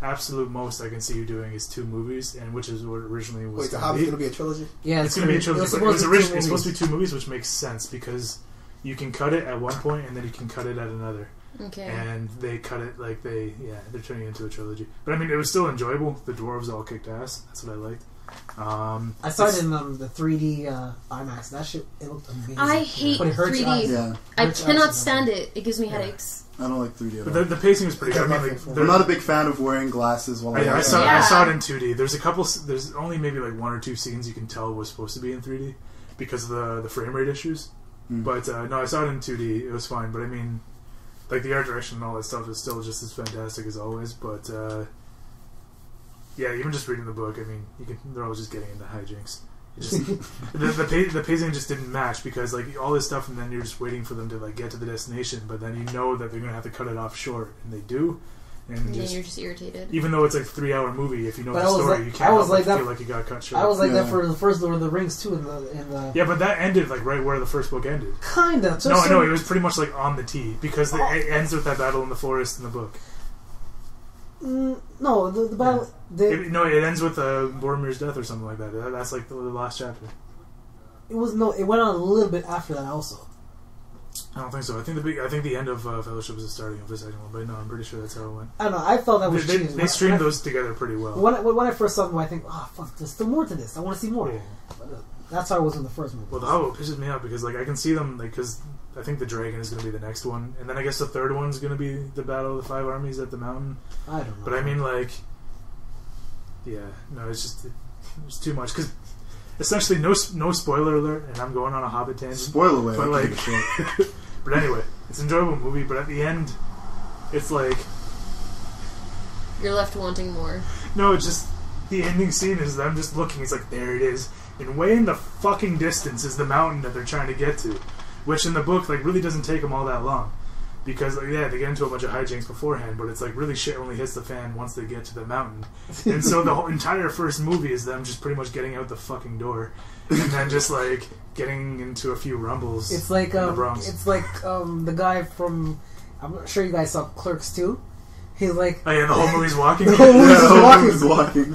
absolute most I can see you doing is 2 movies, and which is what originally was. Wait, the gonna Hobbit's be. going to be a trilogy? Yeah, It's going to be a trilogy, but supposed to be it's supposed to be 2 movies, which makes sense because you can cut it at one point and then you can cut it at another, Okay. and they cut it like they're turning it into a trilogy. But I mean, it was still enjoyable. The dwarves all kicked ass. That's what I liked. I saw it in the 3D IMAX. That shit, it looked amazing. I hate But it hurts your 3D. eyes. Yeah, I Hurts your cannot eyes. stand it. It gives me headaches. I don't like 3D at But all. the pacing was pretty good. I mean, like, I'm not a big fan of wearing glasses while I watch saw it. Yeah. I saw it in 2D. There's a couple. There's only maybe like 1 or 2 scenes you can tell was supposed to be in 3D because of the frame rate issues. Mm. But no, I saw it in 2D. It was fine. But I mean, like the art direction and all that stuff is still just as fantastic as always. But yeah, even just reading the book, I mean, they're all just getting into hijinks. It just, the pacing just didn't match because like all this stuff, and then you're just waiting for them to like get to the destination. But then you know that they're gonna have to cut it off short, and they do. And And then just, you're just irritated. even though it's like a 3-hour movie, if you know But the I was story, like- you I can't was help like but that- feel like you got cut short. I was like that Yeah. for the first Lord of the Rings too. In the Yeah, but that ended like right where the first book ended. kinda. No, I know it was pretty much like on the tee because it ends with that battle in the forest in the book. No, the battle. It ends with Boromir's death or something like that. That's like the last chapter. It went on a little bit after that also. I don't think so. I think the end of Fellowship was the starting of the second one, but no, I'm pretty sure that's how it went. I don't know. I felt that was cheating. They streamed those together pretty well. When I first saw them, I think, oh fuck, there's still more to this. I want to see more. Yeah. That's how I was in the first movie. Well, the Hobbit pisses me off because like I can see them like because I think the dragon is going to be the next one, and then I guess the third one's going to be the battle of the 5 armies at the mountain. I don't know. But I mean, like, yeah, no, it's too much because essentially no spoiler alert, and I'm going on a Hobbit tangent. Spoiler away. But like, but anyway, it's an enjoyable movie. But at the end, it's like You're left wanting more. no, it's just the ending scene is them just looking. It's like there it is, and way in the fucking distance is the mountain that they're trying to get to, which in the book like really doesn't take them all that long. Because like, yeah, they get into a bunch of hijinks beforehand, but it's like really shit only hits the fan once they get to the mountain. And so the whole entire first movie is them just pretty much getting out the fucking door, and then just like getting into a few rumbles. It's like in the Bronx. the guy from. I'm sure you guys saw Clerks too. He's like, Oh yeah, the whole movie's walking. The whole movie's Yeah, walking.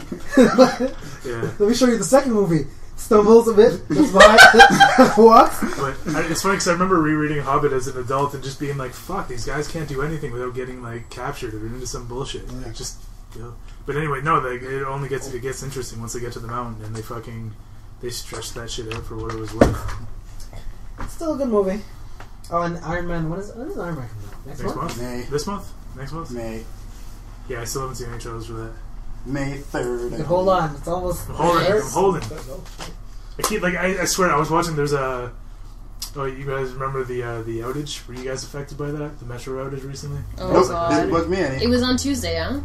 walking. Yeah, let me show you the second movie. Stumbles a bit, looks behind, walks. but it's funny because I remember rereading Hobbit as an adult and just being like, "Fuck, these guys can't do anything without getting like captured or into some bullshit." Like just, you know. But anyway, no, it gets interesting once they get to the mountain and they stretch that shit out for what it was worth. Still a good movie. Oh, and Iron Man. When is Iron Man coming out? Next month? May. This month? Next month? May. Yeah, I still haven't seen any trailers for that. May 3rd. But hold on, it's almost. I'm holding. I keep I swear I was watching. There's a. Oh, you guys remember the outage? Were you guys affected by that? The metro outage recently? Oh Nope, god. didn't bug me any. It was on Tuesday, huh?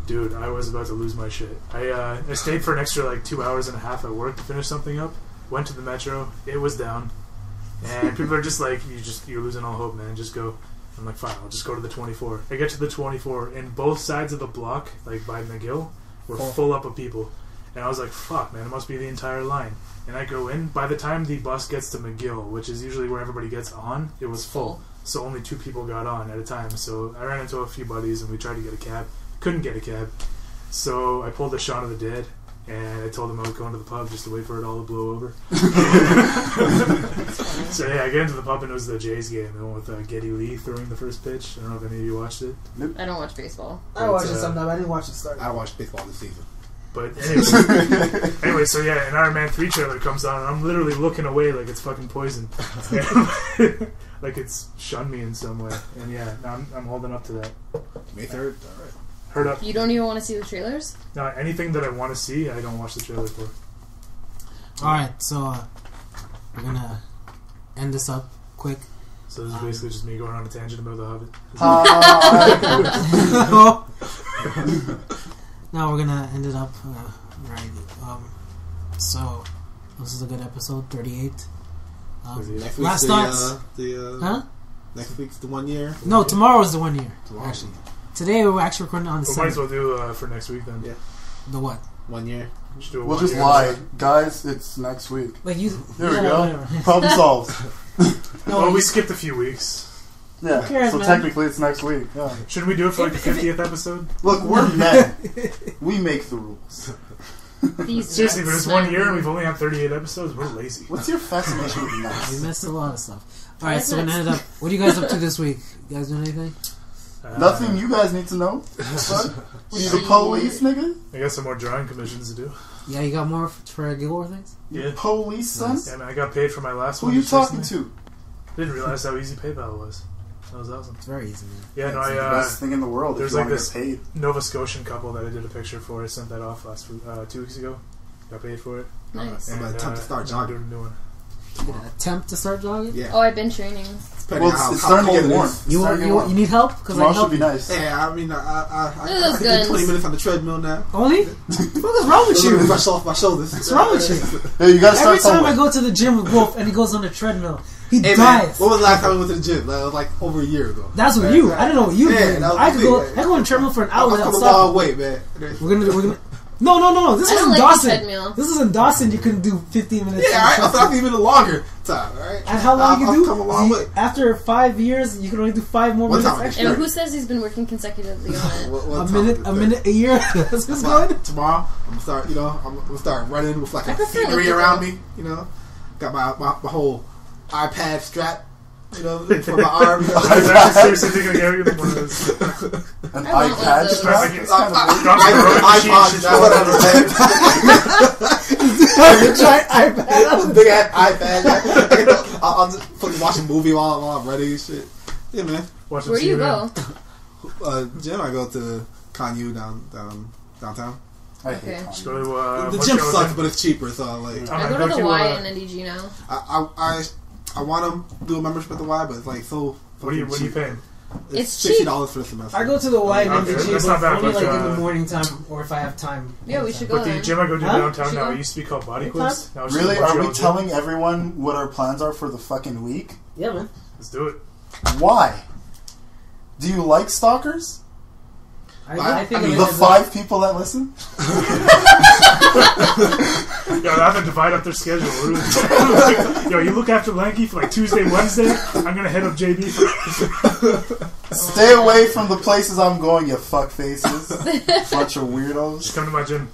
Dude, I was about to lose my shit. I stayed for an extra 2 hours and a half at work to finish something up. Went to the metro. It was down, and people are just like, you're losing all hope, man. Just go. I'm like, fine, I'll just go to the 24. I get to the 24, and both sides of the block, by McGill, were full up of people. And I was like, fuck, man, it must be the entire line. And I go in. By the time the bus gets to McGill, which is usually where everybody gets on, it was full. So only 2 people got on at a time. So I ran into a few buddies, and we tried to get a cab. Couldn't get a cab. So I pulled a Shaun of the Dead, and I told them I was going to the pub just to wait for it all to blow over. So yeah, I get into the pub, and it was the Jays game, the one with Geddy Lee throwing the first pitch. I don't know if any of you watched it. I don't watch baseball. I watched it sometime. I didn't watch it start. I watched baseball this season. But anyway, so yeah, an Iron Man 3 trailer comes on, and I'm literally looking away like it's fucking poison. Like it's shunned me in some way. And yeah, I'm holding up to that. May 3rd? Alright. Heard up. You don't even want to see the trailers? Now, anything that I want to see, I don't watch the trailer for. Alright, so we're gonna end this up quick. So this is basically just me going on a tangent about the Hobbit. Now we're gonna end it up right. So this is a good episode, 38. Next last week's thoughts. Next week's the 1 year. No, tomorrow is the 1 year. Tomorrow. Actually, today we're actually recording on the We might as well do for next week then. Yeah. The what? 1 year. We'll just lie. Guys, it's next week. Like you. There we yeah, go. whatever. Problem solved. No, Well, we skipped a few weeks. Yeah, Who cares, so man? technically it's next week. Yeah. Shouldn't we do it for the 50th episode? Look, we're men. We make the rules. These Seriously, but it's nuts, 1 year and man. we've only had 38 episodes. We're lazy. What's your fascination with We nuts? missed a lot of stuff. Alright, so we're gonna end up. What are you guys up to this week? You guys doing anything? Nothing you guys need to know. What are you, the police, nigga? I got some more drawing commissions to do. Yeah, you got more for Gilmore things? Yeah. Police, son? And I got paid for my last Who one. you just talking recently. to? Didn't realize how easy PayPal was. That was awesome. It's very easy, man. Yeah, no, It's the best thing in the world if there's you like want to this get paid. Nova Scotian couple that I did a picture for. I sent that off 2 weeks ago. Got paid for it. Nice. I'm gonna attempt to start now I'm jogging. doing a new one. Attempt to start jogging? Yeah. Oh, I've been training. Depending Well, on it's how starting to get cold it warm. is. You need help? Because I Tomorrow help should be you. nice. Yeah, I mean, I Those can do guns. 20 minutes on the treadmill now. Only? What is wrong with you? Brush off my shoulders. What's wrong with you? Hey, you gotta Every start time I somewhere. go to the gym with Wolf and he goes on the treadmill, he Hey man, dies. when was the last time we went to the gym? Like, it was like over a year ago. That's what you. I don't know what you Yeah, do. that was I could me, go. man. I go on the treadmill for an hour I've without come a long stopping. way, man. We're gonna. No. This I was don't in like the Dawson. treadmill. This is in Dawson. You couldn't do 15 minutes. Yeah, on the alright, treadmill. I'll even a longer time, alright? And how long you I've do? come a long way. After 5 years, you can only do 5 more One minutes time. extra. And who says he's been working consecutively on it? One A time. minute a year. That's what's going. Tomorrow, I'm gonna start running with like I a prefer scenery elliptical. around me. You know, got my whole iPad strap. You know, for my arm. I'm seriously thinking of getting one of those. An I want one of iPad those. strap? Like, It's kind of weird. iPod, whatever, man. Giant iPad. Big ass iPad. I'll just fucking watch a movie while I'm ready and shit. Yeah, man. Watch Where do you them go? Gym, I go to Kanyu downtown. I hate Okay. Tom. Just go to, The what's gym your sucks, gym? but it's cheaper, so like I go to the Y in NDG now. I want to do a membership at the Y, but it's like so. What are you fucking cheap. paying? It's cheap. $60 for the semester. I go to the Y and Okay, MDG, that's but not bad, only but, like in the morning time or if I have time. Yeah, we should go But the then. gym I go to Huh? downtown Should now, go? it used to be called Body What Quest. Now it's just Really? a Are we Montreal gym. telling everyone what our plans are for the fucking week? Yeah, man. Let's do it. Why? Do you like stalkers? I think I mean, it The is 5 people that listen? Yo, I have to divide up their schedule. Yo, you look after Lanky for like Tuesday, Wednesday. I'm gonna head up JB for Stay away from the places I'm going, you fuck faces. Bunch of weirdos. come to my gym.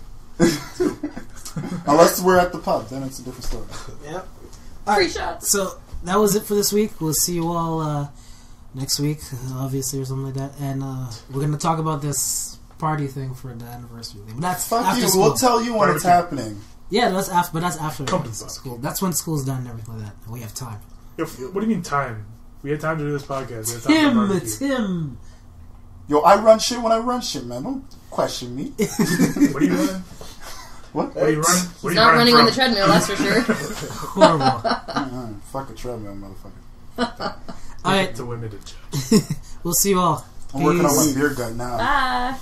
Unless we're at the pub, then it's a different story. Yep. Free shots. So that was it for this week. We'll see you all next week, obviously, or something like that. And we're going to talk about this party thing for the anniversary thing. But that's Fuck after you, school. we'll tell you when it's Barbecue. happening. Yeah, that's after. But that's after Come to school. That's when school's done and everything like that. And we have time. Yo, what do you mean time? We had time to do this podcast. We had time for barbecue. Tim. Yo, I run shit when I run shit, man. Don't question me. What are you running? What? What are you running? He's not running on the treadmill, that's for sure. Horrible. Fuck a treadmill, motherfucker. Alright. To women to judge. We'll see you all. I'm working on my Peace. beer gut now. Bye.